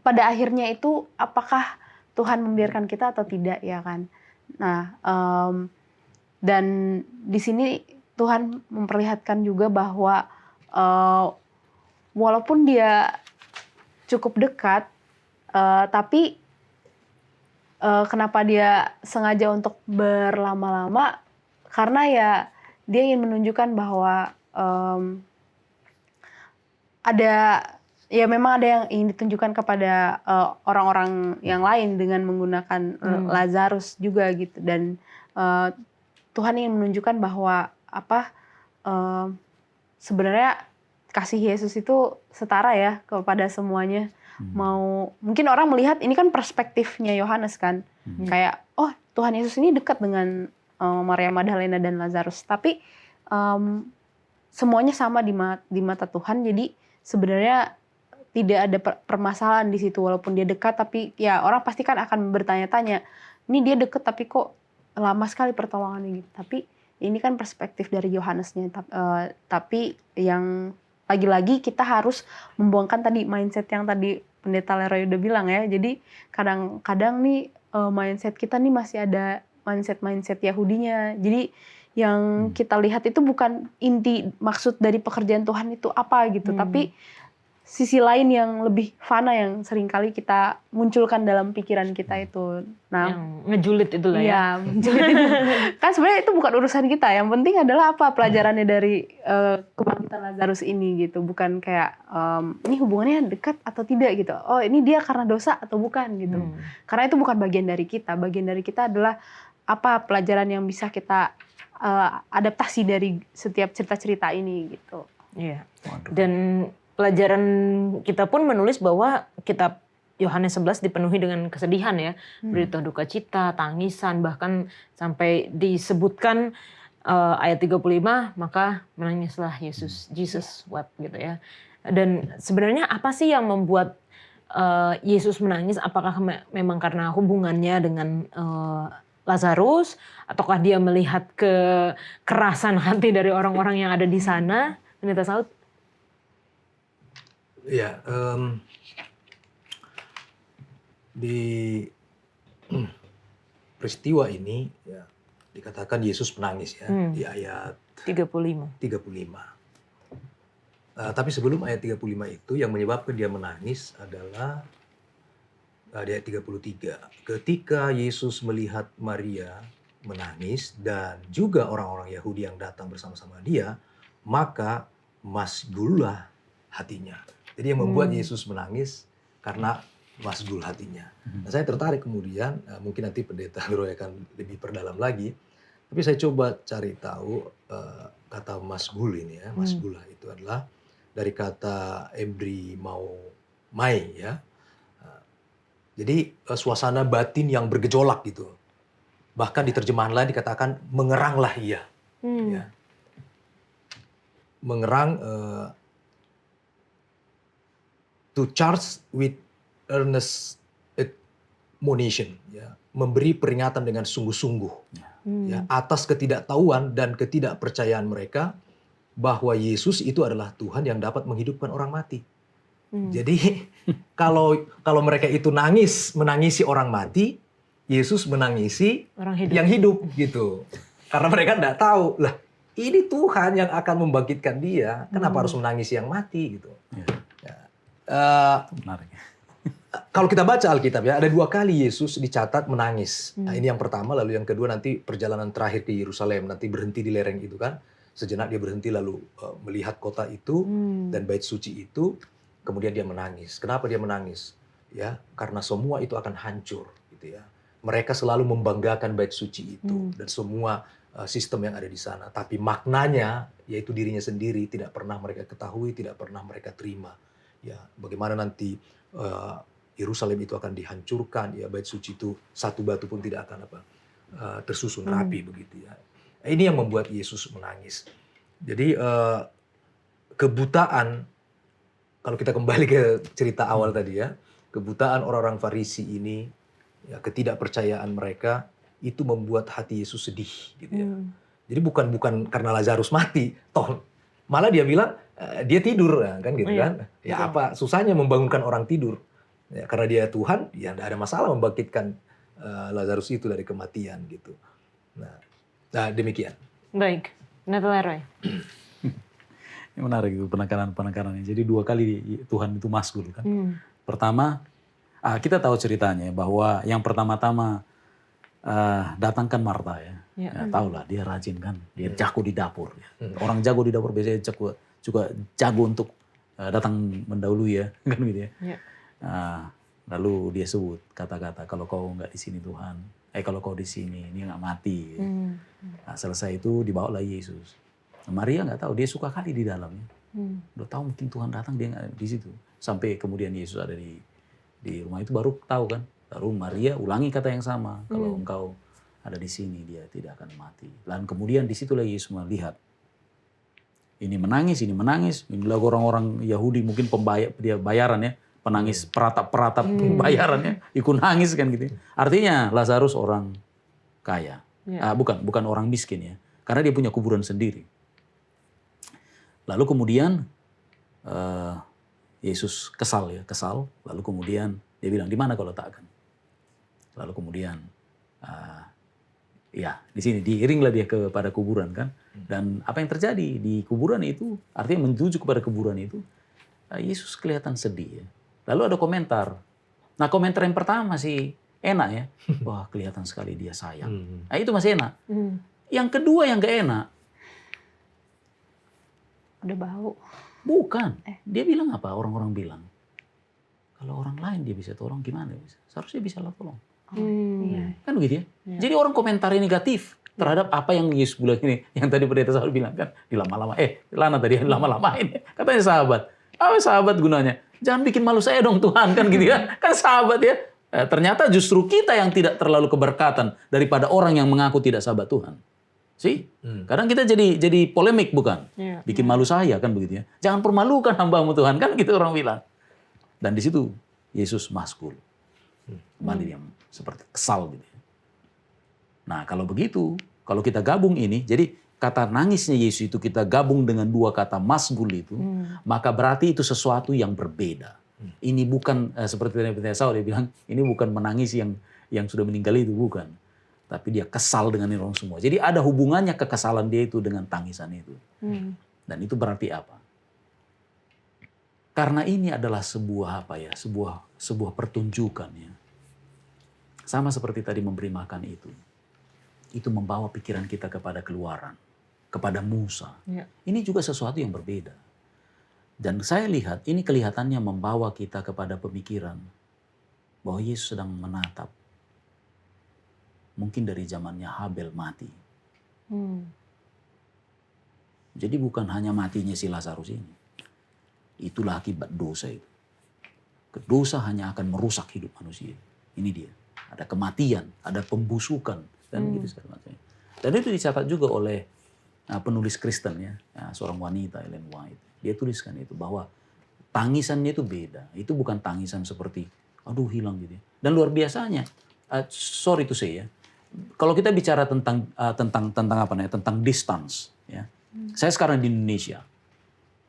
pada akhirnya itu apakah Tuhan membiarkan kita atau tidak, ya kan? Nah, dan di sini Tuhan memperlihatkan juga bahwa walaupun dia cukup dekat, tapi kenapa dia sengaja untuk berlama-lama? Karena ya dia ingin menunjukkan bahwa ya memang ada yang ingin ditunjukkan kepada orang-orang yang lain dengan menggunakan Lazarus juga gitu. Dan Tuhan ingin menunjukkan bahwa sebenarnya kasih Yesus itu setara ya kepada semuanya. Mungkin orang melihat ini kan perspektifnya Yohanes kan, kayak Tuhan Yesus ini dekat dengan Maria Magdalena dan Lazarus, tapi semuanya sama di mata Tuhan. Jadi sebenarnya tidak ada permasalahan di situ, walaupun dia dekat, tapi ya orang pasti kan akan bertanya-tanya, ini dia dekat tapi kok lama sekali pertolongannya gitu. Tapi ini kan perspektif dari Yohanesnya. Tapi yang lagi-lagi kita harus membuangkan tadi mindset yang tadi Pendeta Leroy udah bilang ya. Jadi kadang-kadang nih mindset kita nih masih ada mindset Yahudinya. Jadi yang kita lihat itu bukan inti maksud dari pekerjaan Tuhan itu apa gitu, tapi sisi lain yang lebih fana yang seringkali kita munculkan dalam pikiran kita itu. Nah, yang ngejulit itu lah ya. Iya, menjulit itu. Kan sebenarnya itu bukan urusan kita. Yang penting adalah apa pelajarannya dari kebangkitan Lazarus ini gitu. Bukan kayak ini hubungannya dekat atau tidak gitu. Oh, ini dia karena dosa atau bukan gitu. Karena itu bukan bagian dari kita. Bagian dari kita adalah apa pelajaran yang bisa kita adaptasi dari setiap cerita-cerita ini gitu. Iya. Dan pelajaran kita pun menulis bahwa kitab Yohanes 11 dipenuhi dengan kesedihan ya, berita duka cita, tangisan, bahkan sampai disebutkan ayat 35, maka menangislah Yesus, Jesus wept gitu ya. Dan sebenarnya apa sih yang membuat Yesus menangis? Apakah memang karena hubungannya dengan Lazarus, ataukah dia melihat kekerasan hati dari orang-orang yang ada di sana? Pendeta Saud? Ya, di peristiwa ini ya, dikatakan Yesus menangis ya di ayat 35. Tapi sebelum ayat 35 itu yang menyebabkan dia menangis adalah di ayat 33. Ketika Yesus melihat Maria menangis dan juga orang-orang Yahudi yang datang bersama-sama dia, maka masgullah hatinya. Jadi yang membuat Yesus menangis karena masgul hatinya. Nah, saya tertarik kemudian, mungkin nanti Pendeta Leroy akan lebih perdalam lagi, tapi saya coba cari tahu kata masgul ini ya. Masgullah itu adalah dari kata Ebri mau mai ya. Jadi suasana batin yang bergejolak gitu. Bahkan di terjemahan lain dikatakan mengeranglah ia. Ya. Mengerang to charge with earnest admonition, ya, memberi peringatan dengan sungguh-sungguh ya, atas ketidaktahuan dan ketidakpercayaan mereka bahwa Yesus itu adalah Tuhan yang dapat menghidupkan orang mati. Jadi kalau mereka itu menangisi orang mati, Yesus menangisi orang hidup. Yang hidup gitu. Karena mereka tidak tahu lah ini Tuhan yang akan membangkitkan dia, kenapa harus menangisi yang mati gitu. Menarik. Kalau kita baca Alkitab ya, ada 2 kali Yesus dicatat menangis. Nah, ini yang pertama, lalu yang kedua nanti perjalanan terakhir ke Yerusalem, nanti berhenti di lereng itu kan. Sejenak dia berhenti lalu melihat kota itu dan bait suci itu, kemudian dia menangis. Kenapa dia menangis? Ya, karena semua itu akan hancur gitu ya. Mereka selalu membanggakan bait suci itu dan semua sistem yang ada di sana, tapi maknanya yaitu dirinya sendiri tidak pernah mereka ketahui, tidak pernah mereka terima. Ya, bagaimana nanti Yerusalem itu akan dihancurkan, ya bait suci itu satu batu pun tidak akan tersusun rapi begitu ya. Ini yang membuat Yesus menangis. Jadi kebutaan, kalau kita kembali ke cerita awal tadi ya, kebutaan orang-orang Farisi ini, ya, ketidakpercayaan mereka itu membuat hati Yesus sedih gitu ya. Jadi bukan karena Lazarus mati, toh Malah dia bilang dia tidur, kan gitu Iya, kan. Ya apa susahnya membangunkan orang tidur? Ya, karena dia Tuhan, ya tidak ada masalah membangkitkan Lazarus itu dari kematian gitu. Nah demikian. Baik, Nathanael Roy. Ini menarik itu penekanan-penekanannya. Jadi 2 kali Tuhan itu masgul kan. Pertama, kita tahu ceritanya bahwa yang pertama-tama datangkan Marta ya. Ya, tahulah dia rajin kan, dia jago di dapur. Ya. Orang jago di dapur biasanya juga jago untuk datang mendahului ya, kan gitu ya. Ya. Lalu dia sebut kata-kata, kalau kau nggak di sini Tuhan, kalau kau di sini dia nggak mati. Nah, selesai itu dibawalah Yesus. Nah, Maria nggak tahu, dia suka kali di dalamnya. Udah tahu mungkin Tuhan datang, dia nggak di situ. Sampai kemudian Yesus ada di rumah itu baru tahu kan. Baru Maria ulangi kata yang sama, kalau engkau ada di sini dia tidak akan mati. Dan kemudian disitulah Yesus melihat. Ini menangis. Inilah orang-orang Yahudi mungkin dia bayaran ya. Penangis peratap bayaran ya. Ikut nangis kan gitu. Artinya Lazarus orang kaya. Bukan orang miskin ya. Karena dia punya kuburan sendiri. Lalu kemudian Yesus kesal. Lalu kemudian dia bilang, di mana kau letakkan? Lalu kemudian di sini diiringlah dia kepada kuburan kan. Dan apa yang terjadi di kuburan itu, artinya menuju kepada kuburan itu, Yesus kelihatan sedih ya. Lalu ada komentar. Nah komentar yang pertama sih enak ya. Wah kelihatan sekali dia sayang. Nah itu masih enak. Yang kedua yang gak enak. Udah bau. Bukan. Dia bilang apa? Orang-orang bilang. Kalau orang lain dia bisa tolong gimana? Seharusnya bisa lah tolong. Kan begitu ya? Jadi orang komentari negatif terhadap apa yang Yesus bilang ini. Yang tadi pendeta Saul bilang kan, dilama-lama. Lana tadi lama-lamain. Katanya sahabat. Apa sahabat gunanya? Jangan bikin malu saya dong Tuhan kan gitu ya. Kan sahabat ya. Ternyata justru kita yang tidak terlalu keberkatan daripada orang yang mengaku tidak sahabat Tuhan. Sih? Kadang kita jadi polemik bukan? Bikin malu saya kan begitu ya. Jangan permalukan hamba-Mu Tuhan kan gitu orang bilang. Dan di situ Yesus masgul. Kembali dia seperti kesal gitu ya. Nah kalau begitu, kalau kita gabung ini, jadi kata nangisnya Yesus itu kita gabung dengan 2 kata masgul itu, maka berarti itu sesuatu yang berbeda. Ini bukan seperti tadi pendeta Saul dia bilang, ini bukan menangis yang sudah meninggal itu, bukan. Tapi dia kesal dengan orang semua. Jadi ada hubungannya kekesalan dia itu dengan tangisan itu. Dan itu berarti apa? Karena ini adalah sebuah sebuah pertunjukan ya. Sama seperti tadi memberi makan itu. Itu membawa pikiran kita kepada keluaran, kepada Musa. Ini juga sesuatu yang berbeda. Dan saya lihat ini kelihatannya membawa kita kepada pemikiran bahwa Yesus sedang menatap. Mungkin dari zamannya Habel mati. Jadi bukan hanya matinya si Lazarus ini. Itulah akibat dosa itu. Dosa hanya akan merusak hidup manusia. Ini dia. Ada kematian, ada pembusukan. Dan gitu macamnya. Dan itu dicatat juga oleh penulis Kristen ya, seorang wanita Ellen White. Dia tuliskan itu bahwa tangisannya itu beda. Itu bukan tangisan seperti aduh hilang gitu ya. Dan luar biasanya, sorry to say ya, kalau kita bicara tentang apa namanya, tentang distance ya. Saya sekarang di Indonesia.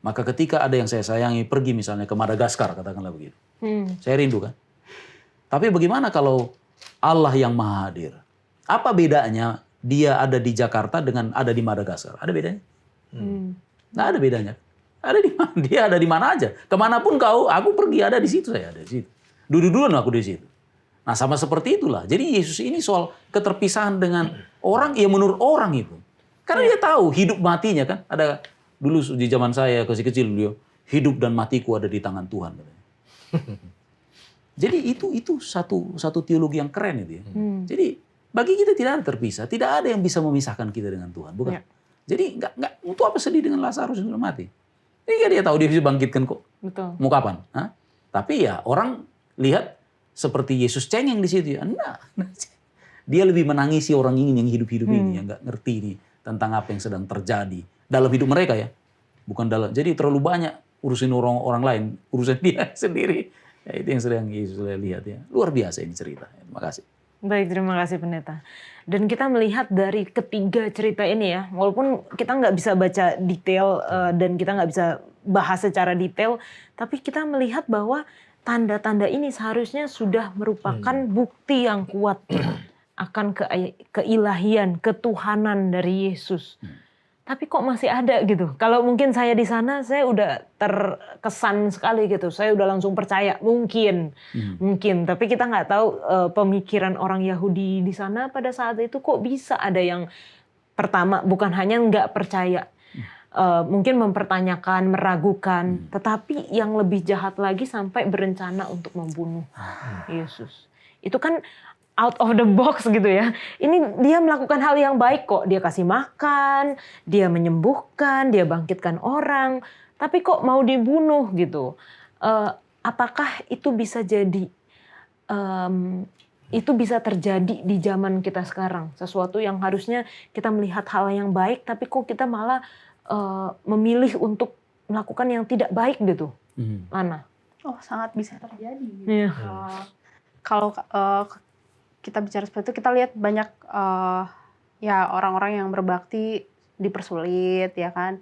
Maka ketika ada yang saya sayangi pergi misalnya ke Madagaskar katakanlah begitu. Saya rindu kan. Tapi bagaimana kalau Allah yang Maha Hadir? Apa bedanya dia ada di Jakarta dengan ada di Madagaskar? Ada bedanya? Nggak ada bedanya. Dia ada di mana aja. Kemanapun aku pergi ada di situ, saya ada di situ. Dulu-duluan aku di situ. Nah sama seperti itulah. Jadi Yesus ini soal keterpisahan dengan orang, ya menurut orang itu. Karena dia tahu hidup matinya kan. Ada dulu di zaman saya kecil dia hidup dan matiku ada di tangan Tuhan. Jadi itu satu teologi yang keren itu ya. Jadi bagi kita tidak ada terpisah, tidak ada yang bisa memisahkan kita dengan Tuhan, bukan? Jadi nggak untuk apa sedih dengan Lazarus yang sudah mati? Ini dia tahu dia bisa bangkitkan kok. Betul. Mau kapan? Hah? Tapi ya orang lihat seperti Yesus cengeng di situ ya. Nah, dia lebih menangisi orang ini yang hidup-hidup ini yang nggak ngerti nih tentang apa yang sedang terjadi dalam hidup mereka ya. Bukan dalam. Jadi terlalu banyak urusin orang lain, urusan dia sendiri. Ya, itu yang sering Yesus lihat ya. Luar biasa ini cerita. Terima kasih. Baik, terima kasih Pendeta. Dan kita melihat dari ketiga cerita ini ya, walaupun kita nggak bisa baca detail dan kita nggak bisa bahas secara detail, tapi kita melihat bahwa tanda-tanda ini seharusnya sudah merupakan bukti yang kuat akan keilahian, ketuhanan dari Yesus. Tapi kok masih ada gitu. Kalau mungkin saya di sana, saya udah terkesan sekali gitu. Saya udah langsung percaya, mungkin. Tapi kita nggak tahu pemikiran orang Yahudi di sana pada saat itu kok bisa ada yang pertama bukan hanya nggak percaya, mungkin mempertanyakan, meragukan, tetapi yang lebih jahat lagi sampai berencana untuk membunuh Yesus. Itu kan out of the box gitu ya. Ini dia melakukan hal yang baik kok. Dia kasih makan, dia menyembuhkan, dia bangkitkan orang. Tapi kok mau dibunuh gitu. Apakah itu bisa jadi, itu bisa terjadi di zaman kita sekarang? Sesuatu yang harusnya kita melihat hal yang baik, tapi kok kita malah memilih untuk melakukan yang tidak baik gitu. Ana? Oh, sangat bisa terjadi. Iya. Kalau kita bicara seperti itu, kita lihat banyak ya orang-orang yang berbakti dipersulit, ya kan.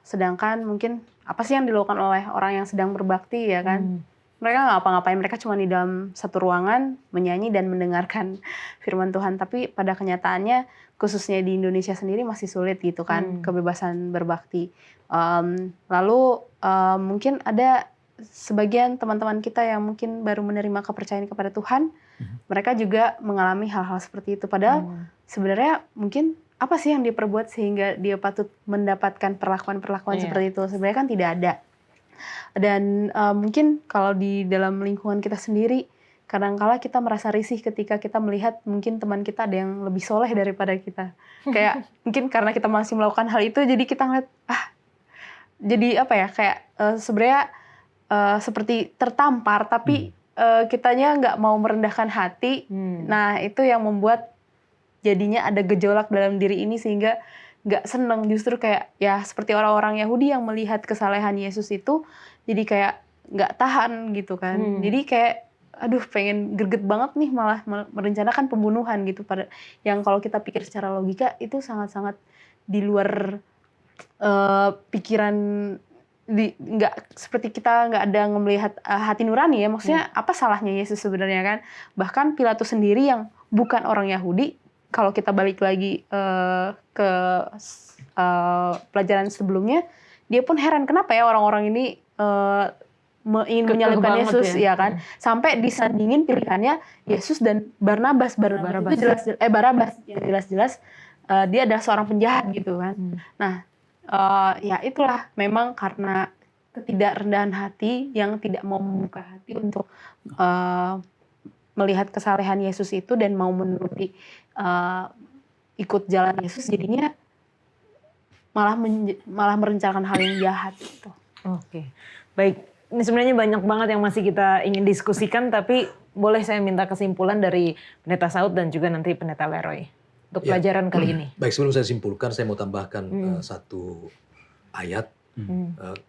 Sedangkan mungkin apa sih yang dilakukan oleh orang yang sedang berbakti, ya kan? Mereka nggak apa-ngapain, mereka cuma di dalam satu ruangan menyanyi dan mendengarkan firman Tuhan. Tapi pada kenyataannya, khususnya di Indonesia sendiri masih sulit gitu kan, kebebasan berbakti. Lalu mungkin ada sebagian teman-teman kita yang mungkin baru menerima kepercayaan kepada Tuhan, mereka juga mengalami hal-hal seperti itu. Padahal sebenarnya mungkin apa sih yang dia perbuat sehingga dia patut mendapatkan perlakuan-perlakuan seperti itu? Sebenarnya kan tidak ada. Dan mungkin kalau di dalam lingkungan kita sendiri, kadang-kala kita merasa risih ketika kita melihat mungkin teman kita ada yang lebih soleh daripada kita. Kayak mungkin karena kita masih melakukan hal itu, jadi kita ngeliat, jadi apa ya, kayak sebenarnya seperti tertampar, tapi kitanya nggak mau merendahkan hati. Nah, itu yang membuat jadinya ada gejolak dalam diri ini sehingga nggak seneng. Justru kayak ya seperti orang-orang Yahudi yang melihat kesalehan Yesus itu jadi kayak nggak tahan gitu kan. Jadi kayak aduh pengen greget banget nih, malah merencanakan pembunuhan gitu. Pada yang kalau kita pikir secara logika itu sangat-sangat di luar pikiran, nggak seperti kita nggak ada melihat hati nurani ya. Maksudnya apa salahnya Yesus sebenarnya kan? Bahkan Pilatus sendiri yang bukan orang Yahudi, kalau kita balik lagi ke pelajaran sebelumnya, dia pun heran kenapa ya orang-orang ini ingin menyalibkan Yesus, ya kan? Sampai disandingin pilihannya Yesus dan Barnabas. Itu Barabas yang jelas-jelas dia adalah seorang penjahat gitu kan. Nah, ya itulah memang karena ketidakrendahan hati yang tidak mau membuka hati untuk melihat kesalehan Yesus itu dan mau menuruti ikut jalan Yesus, jadinya malah merencanakan hal yang jahat gitu. Oke, baik. Ini sebenarnya banyak banget yang masih kita ingin diskusikan, tapi boleh saya minta kesimpulan dari Pendeta Saud dan juga nanti Pendeta Leroy untuk pelajaran kali ini. Baik, sebelum saya simpulkan, saya mau tambahkan satu ayat.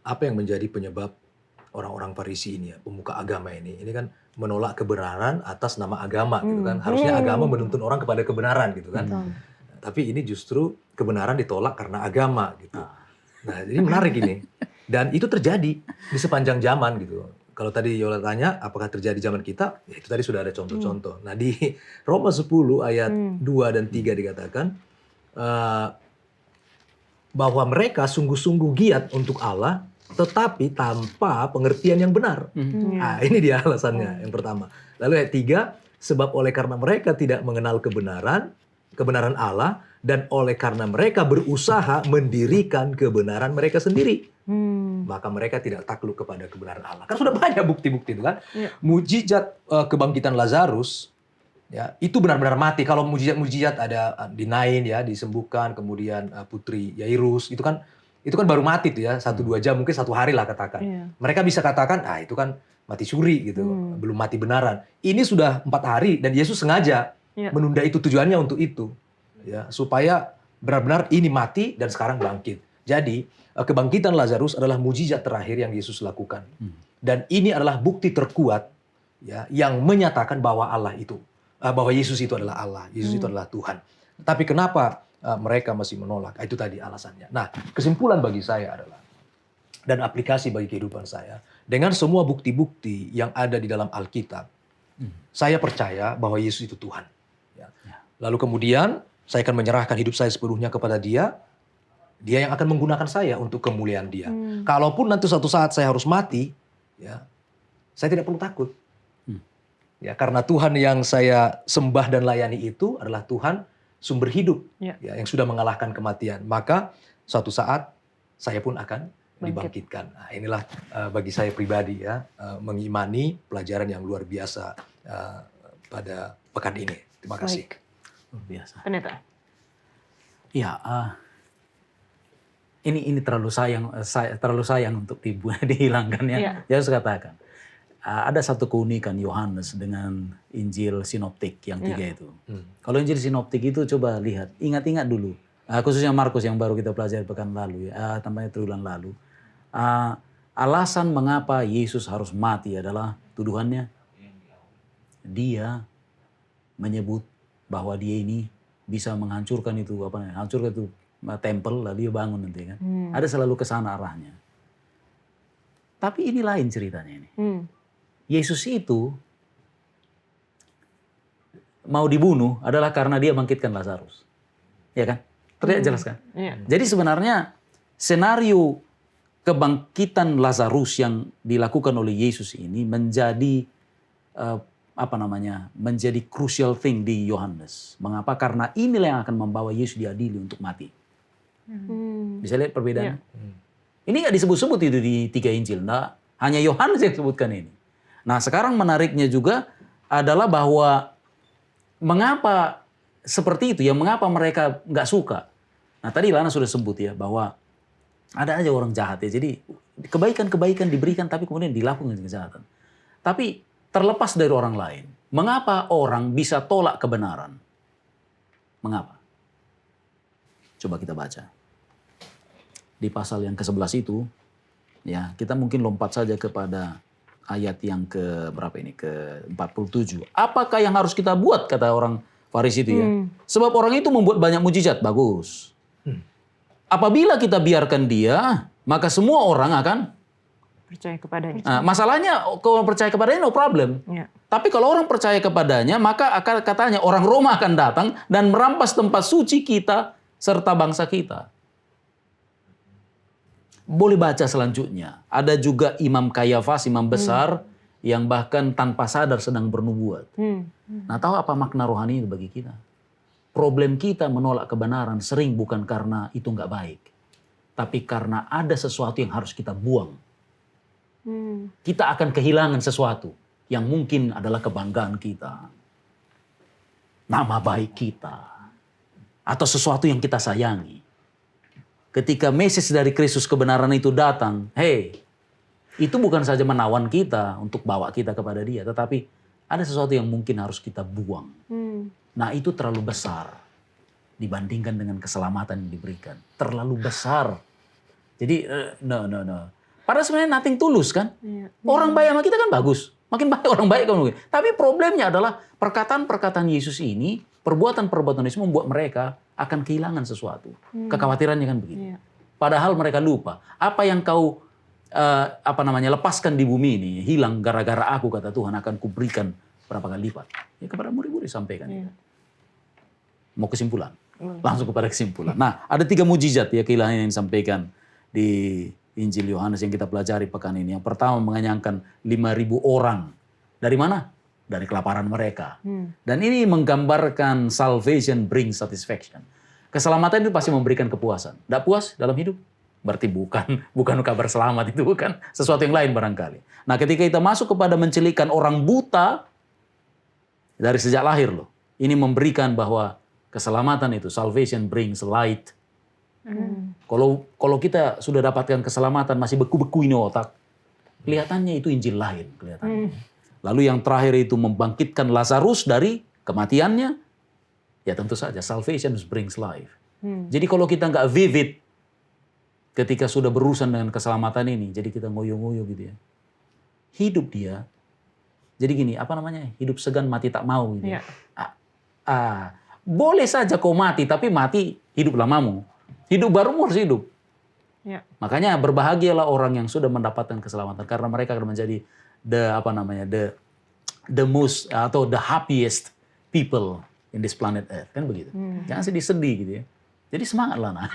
Apa yang menjadi penyebab orang-orang Farisi ini, ya, pemuka agama ini kan menolak kebenaran atas nama agama, gitu kan? Harusnya agama menuntun orang kepada kebenaran, gitu kan? Tapi ini justru kebenaran ditolak karena agama, gitu. Nah, jadi menarik ini. Dan itu terjadi di sepanjang zaman, gitu. Kalau tadi Yola tanya, apakah terjadi di zaman kita? Ya, itu tadi sudah ada contoh-contoh. Nah, di Roma 10 ayat 2 dan 3 dikatakan bahwa mereka sungguh-sungguh giat untuk Allah, tetapi tanpa pengertian yang benar. Nah, ini dia alasannya yang pertama. Lalu ayat 3, sebab oleh karena mereka tidak mengenal kebenaran Allah, dan oleh karena mereka berusaha mendirikan kebenaran mereka sendiri, maka mereka tidak takluk kepada kebenaran Allah. Kan sudah banyak bukti-bukti itu kan. Mujizat kebangkitan Lazarus, ya, itu benar-benar mati. Kalau mujizat ada di Nain, ya, disembuhkan, kemudian putri Yairus, itu kan baru mati tuh ya, 1-2 jam, mungkin 1 hari lah katakan. Mereka bisa katakan, itu kan mati suri gitu, belum mati benaran. Ini sudah 4 hari dan Yesus sengaja menunda itu, tujuannya untuk itu, ya, supaya benar-benar ini mati dan sekarang bangkit. Jadi kebangkitan Lazarus adalah mujizat terakhir yang Yesus lakukan. Dan ini adalah bukti terkuat, ya, yang menyatakan bahwa Allah itu bahwa Yesus itu adalah Allah, Yesus itu adalah Tuhan. Tapi kenapa mereka masih menolak? Itu tadi alasannya. Nah, kesimpulan bagi saya adalah, dan aplikasi bagi kehidupan saya, dengan semua bukti-bukti yang ada di dalam Alkitab, saya percaya bahwa Yesus itu Tuhan. Ya. Lalu kemudian saya akan menyerahkan hidup saya sepenuhnya kepada Dia. Dia yang akan menggunakan saya untuk kemuliaan Dia. Kalaupun nanti suatu saat saya harus mati, ya, saya tidak perlu takut. Ya, karena Tuhan yang saya sembah dan layani itu adalah Tuhan sumber hidup, ya, yang sudah mengalahkan kematian. Maka suatu saat saya pun akan dibangkitkan. Nah, inilah bagi saya pribadi, ya, mengimani pelajaran yang luar biasa pada pekan ini. Terima kasih. Luar biasa. Pendeta. Ya, ini terlalu sayang untuk dihilangkan, ya. Iya. Saya harus katakan. Ada satu keunikan Yohanes dengan Injil Sinoptik yang 3 itu. Kalau Injil Sinoptik itu coba lihat, ingat-ingat dulu. Khususnya Markus yang baru kita pelajari pekan lalu, ya, tampaknya triwulan lalu. Alasan mengapa Yesus harus mati adalah tuduhannya. Dia menyebut bahwa dia ini bisa menghancurkan itu, hancurkan itu tempel, lalu dia bangun nanti kan. Ada selalu ke sana arahnya. Tapi ini lain ceritanya ini. Yesus itu mau dibunuh adalah karena dia bangkitkan Lazarus. Ya kan? Terlihat jelas kan? Jadi sebenarnya senario kebangkitan Lazarus yang dilakukan oleh Yesus ini menjadi menjadi crucial thing di Yohanes. Mengapa? Karena inilah yang akan membawa Yesus diadili untuk mati. Bisa lihat perbedaannya? Ini nggak disebut-sebut itu di 3 Injil. Nah, hanya Yohanes yang sebutkan ini. Nah, sekarang menariknya juga adalah bahwa mengapa seperti itu, ya, mengapa mereka nggak suka. Nah, tadi Lana sudah sebut, ya, bahwa ada aja orang jahat, ya. Jadi kebaikan-kebaikan diberikan tapi kemudian dilakukan kejahatan. Tapi terlepas dari orang lain, mengapa orang bisa tolak kebenaran? Mengapa? Coba kita baca. Di pasal yang ke-11 itu, ya, kita mungkin lompat saja kepada ayat yang berapa ini? Ke-47. Apakah yang harus kita buat, kata orang Farisi itu, ya? Sebab orang itu membuat banyak mujizat. Bagus. Apabila kita biarkan dia, maka semua orang akan Percaya kepadanya. Nah, masalahnya kalau percaya kepadanya no problem. Ya. Tapi kalau orang percaya kepadanya, maka akan katanya orang Roma akan datang dan merampas tempat suci kita serta bangsa kita. Boleh baca selanjutnya. Ada juga Imam Kayafas, imam besar, yang bahkan tanpa sadar sedang bernubuat. Nah, tahu apa makna rohani itu bagi kita? Problem kita menolak kebenaran sering bukan karena itu nggak baik. Tapi karena ada sesuatu yang harus kita buang. Kita akan kehilangan sesuatu yang mungkin adalah kebanggaan kita. Nama baik kita. Atau sesuatu yang kita sayangi. Ketika message dari Kristus kebenaran itu datang, itu bukan saja menawan kita untuk bawa kita kepada Dia, tetapi ada sesuatu yang mungkin harus kita buang. Nah, itu terlalu besar dibandingkan dengan keselamatan yang diberikan. Terlalu besar. Jadi, no. Padahal sebenarnya nothing tulus kan? Orang baik sama kita kan bagus. Makin baik orang baik kan mungkin. Tapi problemnya adalah perkataan-perkataan Yesus ini, perbuatan-perbuatan Yesus membuat mereka akan kehilangan sesuatu. Kekhawatirannya kan begitu. Padahal mereka lupa. Apa yang kau lepaskan di bumi ini, hilang gara-gara aku, kata Tuhan, akan kuberikan berapa kali lipat. Ya, kepada murid-murid sampaikan. Mau kesimpulan? Langsung kepada kesimpulan. Nah, ada 3 mujizat, ya, kehilangan yang disampaikan di Injil Yohanes yang kita pelajari pekan ini. Yang pertama, mengenyangkan 5.000 orang. Dari mana? Dari kelaparan mereka. Dan ini menggambarkan salvation brings satisfaction. Keselamatan itu pasti memberikan kepuasan. Tidak puas dalam hidup? Berarti bukan kabar selamat, itu bukan sesuatu yang lain barangkali. Nah, ketika kita masuk kepada mencelikan orang buta dari sejak lahir loh. Ini memberikan bahwa keselamatan itu, salvation brings light. Kalau kita sudah dapatkan keselamatan masih beku-beku ini otak, kelihatannya itu Injil lain kelihatannya. Lalu yang terakhir itu membangkitkan Lazarus dari kematiannya. Ya tentu saja, salvation brings life. Jadi kalau kita nggak vivid ketika sudah berurusan dengan keselamatan ini, jadi kita ngoyo-ngoyo gitu ya. Hidup dia Jadi gini, apa namanya? Hidup segan mati tak mau gitu. Iya. Boleh saja kau mati, tapi mati hidup lamamu. Hidup barumu harus hidup. Ya. Makanya berbahagialah orang yang sudah mendapatkan keselamatan karena mereka akan menjadi the most atau the happiest people in this planet Earth, kan begitu. Jangan sedih-sedih gitu ya. Jadi semangatlah Lana.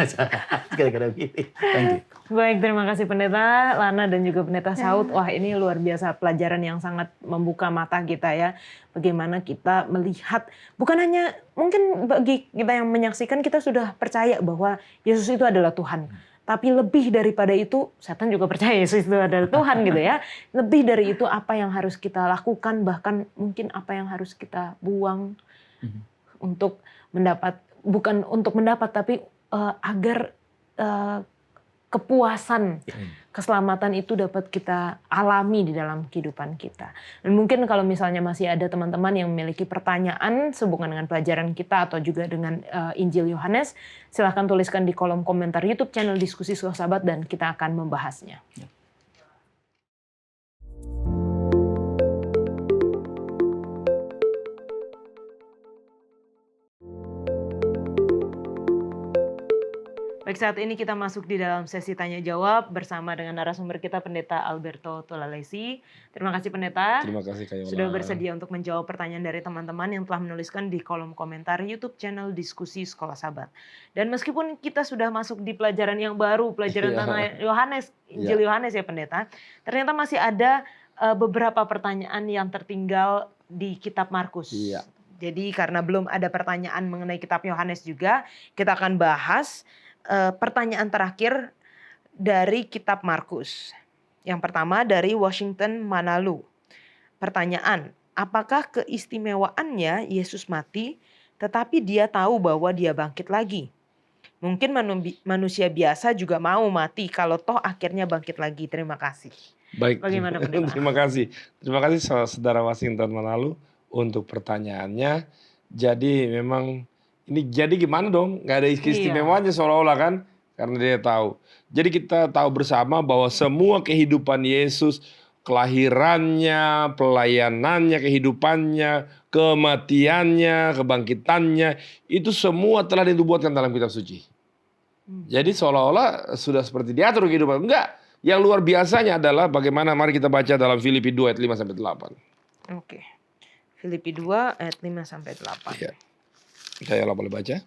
Kira-kira begitu. Thank you. Baik, terima kasih Pendeta Lana dan juga Pendeta Saud. Wah, ini luar biasa pelajaran yang sangat membuka mata kita ya. Bagaimana kita melihat, bukan hanya mungkin bagi kita yang menyaksikan kita sudah percaya bahwa Yesus itu adalah Tuhan. Tapi lebih daripada itu, setan juga percaya Yesus itu adalah Tuhan gitu ya. Lebih dari itu apa yang harus kita lakukan, bahkan mungkin apa yang harus kita buang untuk mendapat, bukan untuk mendapat, tapi agar kepuasan, keselamatan itu dapat kita alami di dalam kehidupan kita. Dan mungkin kalau misalnya masih ada teman-teman yang memiliki pertanyaan sehubungan dengan pelajaran kita atau juga dengan Injil Yohanes, silahkan tuliskan di kolom komentar YouTube channel Diskusi Sekolah Sahabat dan kita akan membahasnya. Baik, saat ini kita masuk di dalam sesi tanya jawab bersama dengan narasumber kita Pendeta Alberto Tolalesi. Terima kasih Pendeta. Terima kasih Kak Yola. Sudah bersedia untuk menjawab pertanyaan dari teman-teman yang telah menuliskan di kolom komentar YouTube channel Diskusi Sekolah Sahabat. Dan meskipun kita sudah masuk di pelajaran yang baru, pelajaran tentang Yohanes, Injil Yohanes ya Pendeta, ternyata masih ada beberapa pertanyaan yang tertinggal di kitab Markus. Iya. Jadi karena belum ada pertanyaan mengenai kitab Yohanes juga, kita akan bahas pertanyaan terakhir dari kitab Markus. Yang pertama dari Washington Manalu. Pertanyaan, apakah keistimewaannya Yesus mati tetapi dia tahu bahwa dia bangkit lagi? Mungkin manusia biasa juga mau mati kalau toh akhirnya bangkit lagi. Terima kasih. Baik, Bagaimana Pendeta? terima kasih. Terima kasih Saudara Washington Manalu untuk pertanyaannya. Jadi memang ini jadi gimana dong? Nggak ada keistimewaannya seolah-olah kan? Karena dia tahu. Jadi kita tahu bersama bahwa semua kehidupan Yesus, kelahirannya, pelayanannya, kehidupannya, kematiannya, kebangkitannya, itu semua telah dinubuatkan dalam kitab suci. Jadi seolah-olah sudah seperti diatur kehidupan. Enggak. Yang luar biasanya adalah bagaimana, mari kita baca dalam Filipi 2 ayat 5-8. Oke. Filipi 2 ayat 5-8. Ya. Saya boleh baca.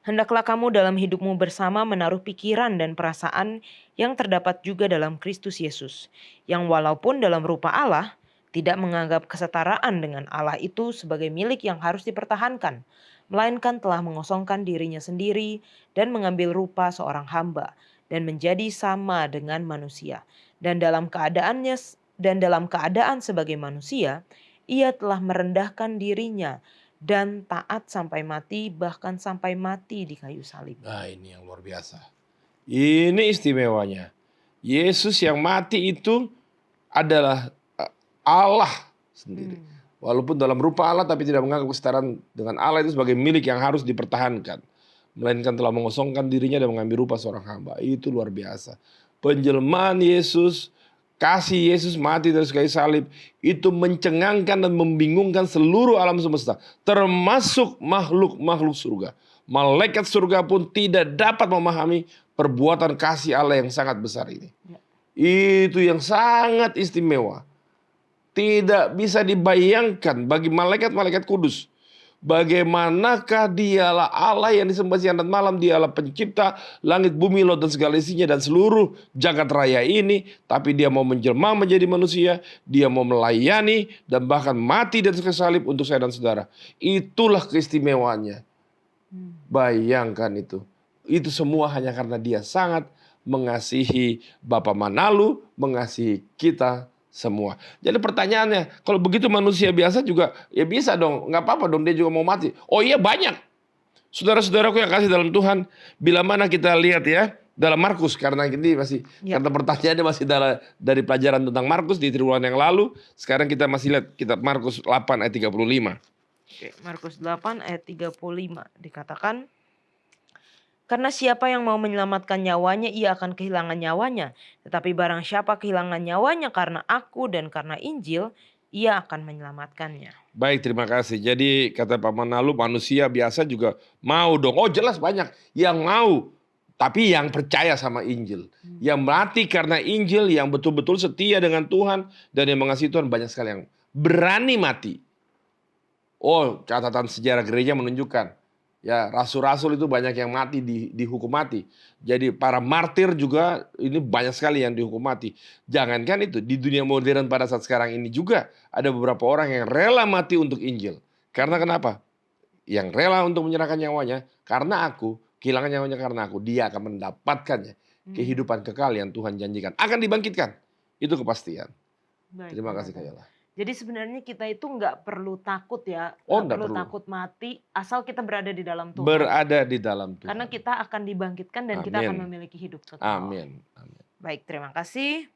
Hendaklah kamu dalam hidupmu bersama menaruh pikiran dan perasaan yang terdapat juga dalam Kristus Yesus, yang walaupun dalam rupa Allah, tidak menganggap kesetaraan dengan Allah itu sebagai milik yang harus dipertahankan, melainkan telah mengosongkan dirinya sendiri dan mengambil rupa seorang hamba, dan menjadi sama dengan manusia. Dan dalam keadaan sebagai manusia, ia telah merendahkan dirinya dan taat sampai mati, bahkan sampai mati di kayu salib. Nah, ini yang luar biasa. Ini istimewanya. Yesus yang mati itu adalah Allah sendiri. Walaupun dalam rupa Allah tapi tidak menganggap kesetaraan dengan Allah itu sebagai milik yang harus dipertahankan. Melainkan telah mengosongkan dirinya dan mengambil rupa seorang hamba. Itu luar biasa. Penjelmaan Yesus, kasih Yesus mati dari kayu salib itu mencengangkan dan membingungkan seluruh alam semesta, termasuk makhluk-makhluk surga. Malaikat surga pun tidak dapat memahami perbuatan kasih Allah yang sangat besar ini. Itu yang sangat istimewa. Tidak bisa dibayangkan bagi malaikat-malaikat kudus. Bagaimanakah dialah Allah yang disembah siang dan malam, dialah pencipta langit, bumi, laut dan segala isinya dan seluruh jagat raya ini. Tapi dia mau menjelma menjadi manusia, dia mau melayani dan bahkan mati dari kayu salib untuk saya dan saudara. Itulah keistimewaannya. Bayangkan itu. Itu semua hanya karena dia sangat mengasihi Bapa Manalu, mengasihi kita semua. Jadi pertanyaannya, kalau begitu manusia biasa juga, ya bisa dong, nggak apa-apa dong, dia juga mau mati. Oh iya banyak. Saudara-saudaraku yang kasih dalam Tuhan, bila mana kita lihat ya, dalam Markus, karena ini masih, karena pertanyaannya masih dari pelajaran tentang Markus di triwulan yang lalu, sekarang kita masih lihat kitab Markus 8 ayat 35. Oke, Markus 8 ayat 35 dikatakan, Karena siapa yang mau menyelamatkan nyawanya, ia akan kehilangan nyawanya. Tetapi barang siapa kehilangan nyawanya karena aku dan karena Injil, ia akan menyelamatkannya. Baik, terima kasih. Jadi kata Pak Manalu, manusia biasa juga mau dong. Oh jelas banyak yang mau. Tapi yang percaya sama Injil. Yang mati karena Injil, yang betul-betul setia dengan Tuhan. Dan yang mengasihi Tuhan, banyak sekali yang berani mati. Oh, catatan sejarah gereja menunjukkan. Ya, rasul-rasul itu banyak yang mati, dihukum mati. Jadi para martir juga ini banyak sekali yang dihukum mati. Jangankan itu, di dunia modern pada saat sekarang ini juga ada beberapa orang yang rela mati untuk Injil. Karena kenapa? Yang rela untuk menyerahkan nyawanya, karena aku, kehilangan nyawanya karena aku, dia akan mendapatkannya. Kehidupan kekal yang Tuhan janjikan. Akan dibangkitkan. Itu kepastian. Baik, Terima kasih pendeta. Kak Yola. Jadi sebenarnya kita itu nggak perlu takut ya, Oh, nggak nggak perlu perlu. takut mati, asal kita berada di dalam Tuhan. Berada di dalam Tuhan. Karena kita akan dibangkitkan dan kita akan Amin. memiliki hidup kekal. Amin. Amin. Baik, terima kasih.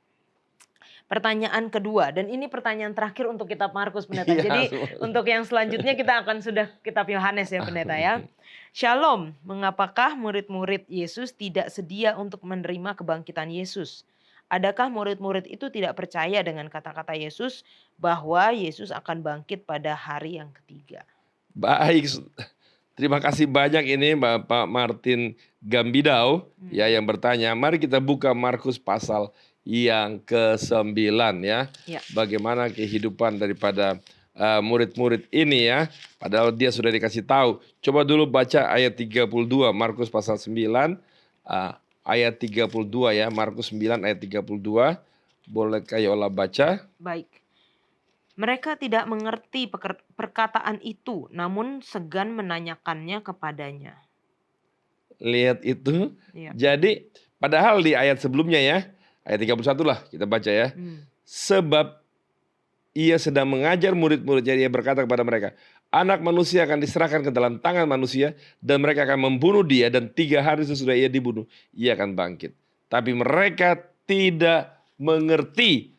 Pertanyaan kedua, dan ini pertanyaan terakhir untuk kitab Markus, pendeta. Iya, Jadi semua. untuk yang selanjutnya kita akan sudah kitab Yohanes ya, pendeta ya. Shalom, mengapakah murid-murid Yesus tidak sedia untuk menerima kebangkitan Yesus? Adakah murid-murid itu tidak percaya dengan kata-kata Yesus bahwa Yesus akan bangkit pada hari yang ketiga? Baik, terima kasih banyak ini Bapak Martin Gambidau ya yang bertanya. Mari kita buka Markus pasal yang ke-9 ya. Ya. Bagaimana kehidupan daripada murid-murid ini ya. Padahal dia sudah dikasih tahu. Coba dulu baca ayat 32 Markus pasal 9 ayat 32 ya. Markus 9 ayat 32. Boleh Kak Yola baca? Baik. Mereka tidak mengerti perkataan itu, namun segan menanyakannya kepadanya. Lihat itu. Ya. Jadi padahal di ayat sebelumnya ya, ayat 31 lah kita baca ya. Sebab ia sedang mengajar murid-murid, jadi ia berkata kepada mereka, anak manusia akan diserahkan ke dalam tangan manusia dan mereka akan membunuh dia dan 3 hari sesudah ia dibunuh, ia akan bangkit. Tapi mereka tidak mengerti.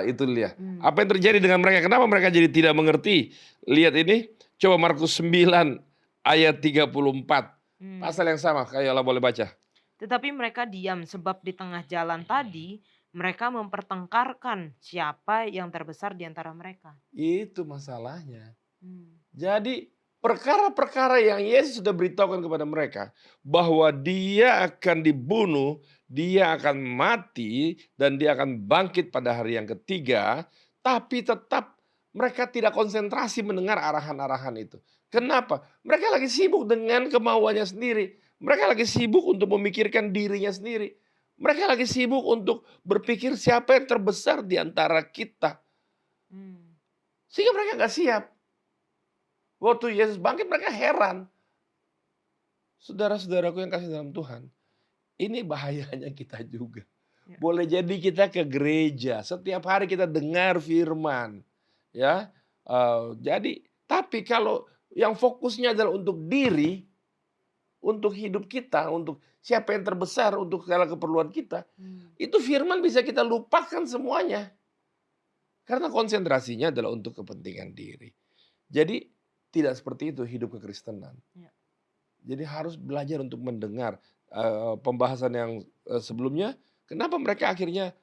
Itu lihat. Apa yang terjadi dengan mereka? Kenapa mereka jadi tidak mengerti? Lihat ini. Coba Markus 9 ayat 34. Pasal yang sama. Kayak Allah boleh baca. Tetapi mereka diam sebab di tengah jalan tadi mereka mempertengkarkan siapa yang terbesar di antara mereka. Itu masalahnya. Jadi perkara-perkara yang Yesus sudah beritahukan kepada mereka bahwa dia akan dibunuh, dia akan mati, dan dia akan bangkit pada hari yang ketiga, tapi tetap mereka tidak konsentrasi mendengar arahan-arahan itu. Kenapa? Mereka lagi sibuk dengan kemauannya sendiri. Mereka lagi sibuk untuk memikirkan dirinya sendiri. Mereka lagi sibuk untuk berpikir siapa yang terbesar di antara kita. Sehingga mereka nggak siap. Waktu Yesus bangkit mereka heran. Saudara-saudaraku yang kasih dalam Tuhan. Ini bahayanya kita juga. Boleh jadi kita ke gereja. Setiap hari kita dengar firman. Ya, jadi tapi kalau yang fokusnya adalah untuk diri. Untuk hidup kita. Untuk siapa yang terbesar. Untuk segala keperluan kita. Itu firman bisa kita lupakan semuanya. Karena konsentrasinya adalah untuk kepentingan diri. Jadi tidak seperti itu hidup kekristenan. Jadi harus belajar untuk mendengar pembahasan yang sebelumnya. Kenapa mereka akhirnya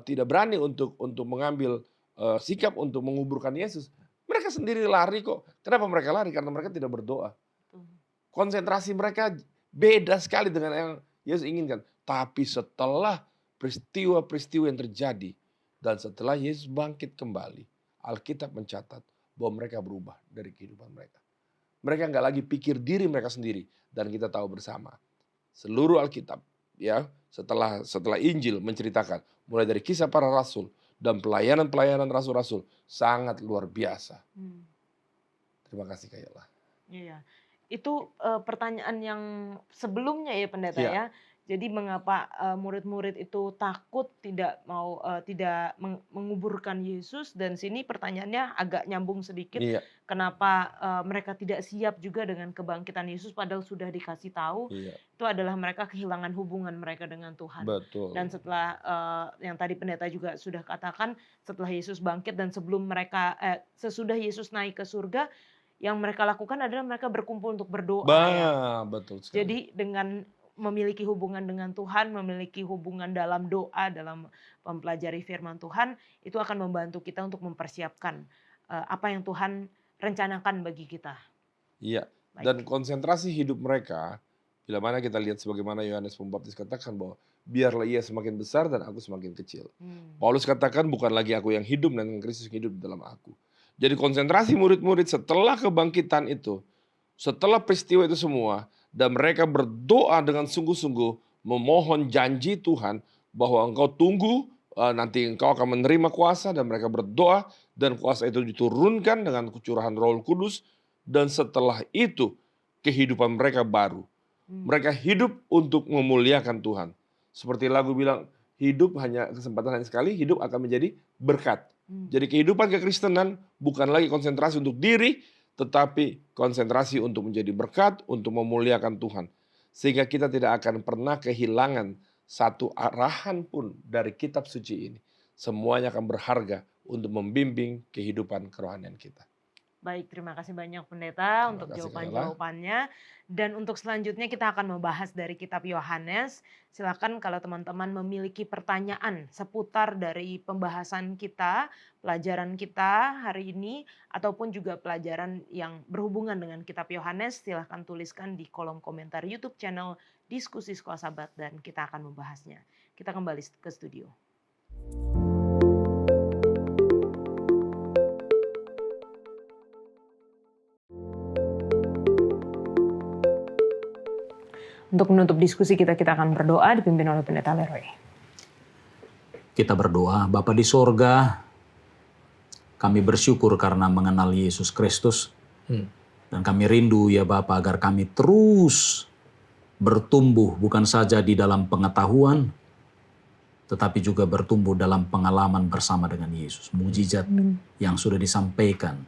tidak berani untuk mengambil sikap untuk menguburkan Yesus? Mereka sendiri lari kok. Kenapa mereka lari? Karena mereka tidak berdoa. Konsentrasi mereka beda sekali dengan yang Yesus inginkan. Tapi setelah peristiwa-peristiwa yang terjadi dan setelah Yesus bangkit kembali, Alkitab mencatat bahwa mereka berubah dari kehidupan mereka. Mereka nggak lagi pikir diri mereka sendiri. Dan kita tahu bersama. Seluruh Alkitab ya setelah Injil menceritakan. Mulai dari kisah para rasul. Dan pelayanan-pelayanan rasul-rasul. Sangat luar biasa. Terima kasih Kak Yola. Iya. Itu pertanyaan yang sebelumnya ya pendeta ya. Jadi mengapa murid-murid itu takut tidak mau tidak menguburkan Yesus, dan sini pertanyaannya agak nyambung sedikit. Kenapa mereka tidak siap juga dengan kebangkitan Yesus padahal sudah dikasih tahu. Itu adalah mereka kehilangan hubungan mereka dengan Tuhan. Betul. Dan setelah yang tadi pendeta juga sudah katakan, setelah Yesus bangkit dan sebelum mereka sesudah Yesus naik ke surga, yang mereka lakukan adalah mereka berkumpul untuk berdoa. Betul sekali. Jadi dengan memiliki hubungan dengan Tuhan, memiliki hubungan dalam doa, dalam mempelajari firman Tuhan, itu akan membantu kita untuk mempersiapkan apa yang Tuhan rencanakan bagi kita. Iya. Baik. Dan konsentrasi hidup mereka, bila mana kita lihat sebagaimana Yohanes Pembaptis katakan bahwa biarlah ia semakin besar dan aku semakin kecil. Paulus katakan bukan lagi aku yang hidup dan Kristus yang hidup di dalam aku. Jadi konsentrasi murid-murid setelah kebangkitan itu, setelah peristiwa itu semua, dan mereka berdoa dengan sungguh-sungguh memohon janji Tuhan bahwa engkau tunggu, nanti engkau akan menerima kuasa, dan mereka berdoa dan kuasa itu diturunkan dengan kecurahan Roh Kudus, dan setelah itu kehidupan mereka baru. Mereka hidup untuk memuliakan Tuhan. Seperti lagu bilang, hidup hanya kesempatan hanya sekali, hidup akan menjadi berkat. Jadi kehidupan kekristenan bukan lagi konsentrasi untuk diri, tetapi konsentrasi untuk menjadi berkat, untuk memuliakan Tuhan. Sehingga kita tidak akan pernah kehilangan satu arahan pun dari kitab suci ini. Semuanya akan berharga untuk membimbing kehidupan kerohanian kita. Baik, terima kasih banyak Pendeta Terima untuk kasih, jawaban-jawabannya. Dan untuk selanjutnya kita akan membahas dari kitab Yohanes. Silakan kalau teman-teman memiliki pertanyaan seputar dari pembahasan kita, pelajaran kita hari ini, ataupun juga pelajaran yang berhubungan dengan kitab Yohanes, silakan tuliskan di kolom komentar YouTube channel Diskusi Sekolah Sabat dan kita akan membahasnya. Kita kembali ke studio. Untuk menutup diskusi kita akan berdoa dipimpin oleh Pendeta Leroy. Kita berdoa, Bapa di sorga, kami bersyukur karena mengenal Yesus Kristus. Dan kami rindu ya Bapa agar kami terus bertumbuh bukan saja di dalam pengetahuan, tetapi juga bertumbuh dalam pengalaman bersama dengan Yesus. Mujizat yang sudah disampaikan,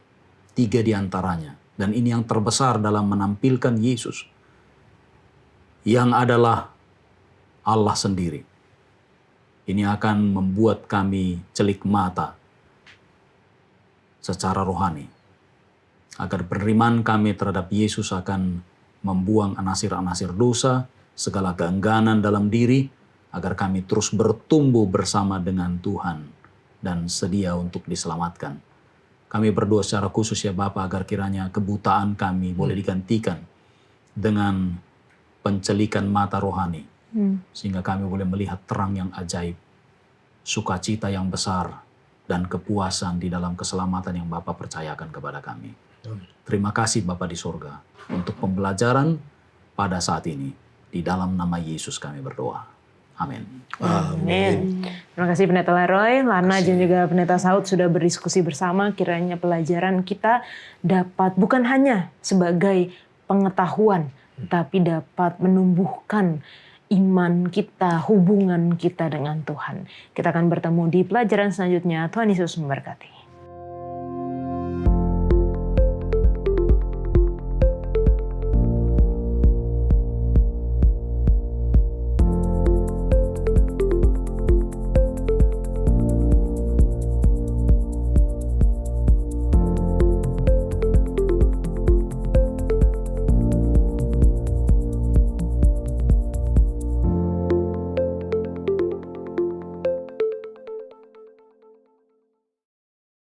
3 di antaranya. Dan ini yang terbesar dalam menampilkan Yesus, yang adalah Allah sendiri. Ini akan membuat kami celik mata secara rohani, agar penerimaan kami terhadap Yesus akan membuang anasir-anasir dosa, segala keengganan dalam diri, agar kami terus bertumbuh bersama dengan Tuhan dan sedia untuk diselamatkan. Kami berdoa secara khusus ya Bapa agar kiranya kebutaan kami boleh digantikan dengan pencelikan mata rohani, sehingga kami boleh melihat terang yang ajaib, sukacita yang besar, dan kepuasan di dalam keselamatan yang Bapa percayakan kepada kami. Terima kasih Bapa di sorga untuk pembelajaran pada saat ini. Di dalam nama Yesus kami berdoa. Amin. Amin. Terima kasih Pendeta Leroy, Lana dan juga Pendeta Saud sudah berdiskusi bersama. Kiranya pelajaran kita dapat bukan hanya sebagai pengetahuan, tapi dapat menumbuhkan iman kita, hubungan kita dengan Tuhan. Kita akan bertemu di pelajaran selanjutnya. Tuhan Yesus memberkati.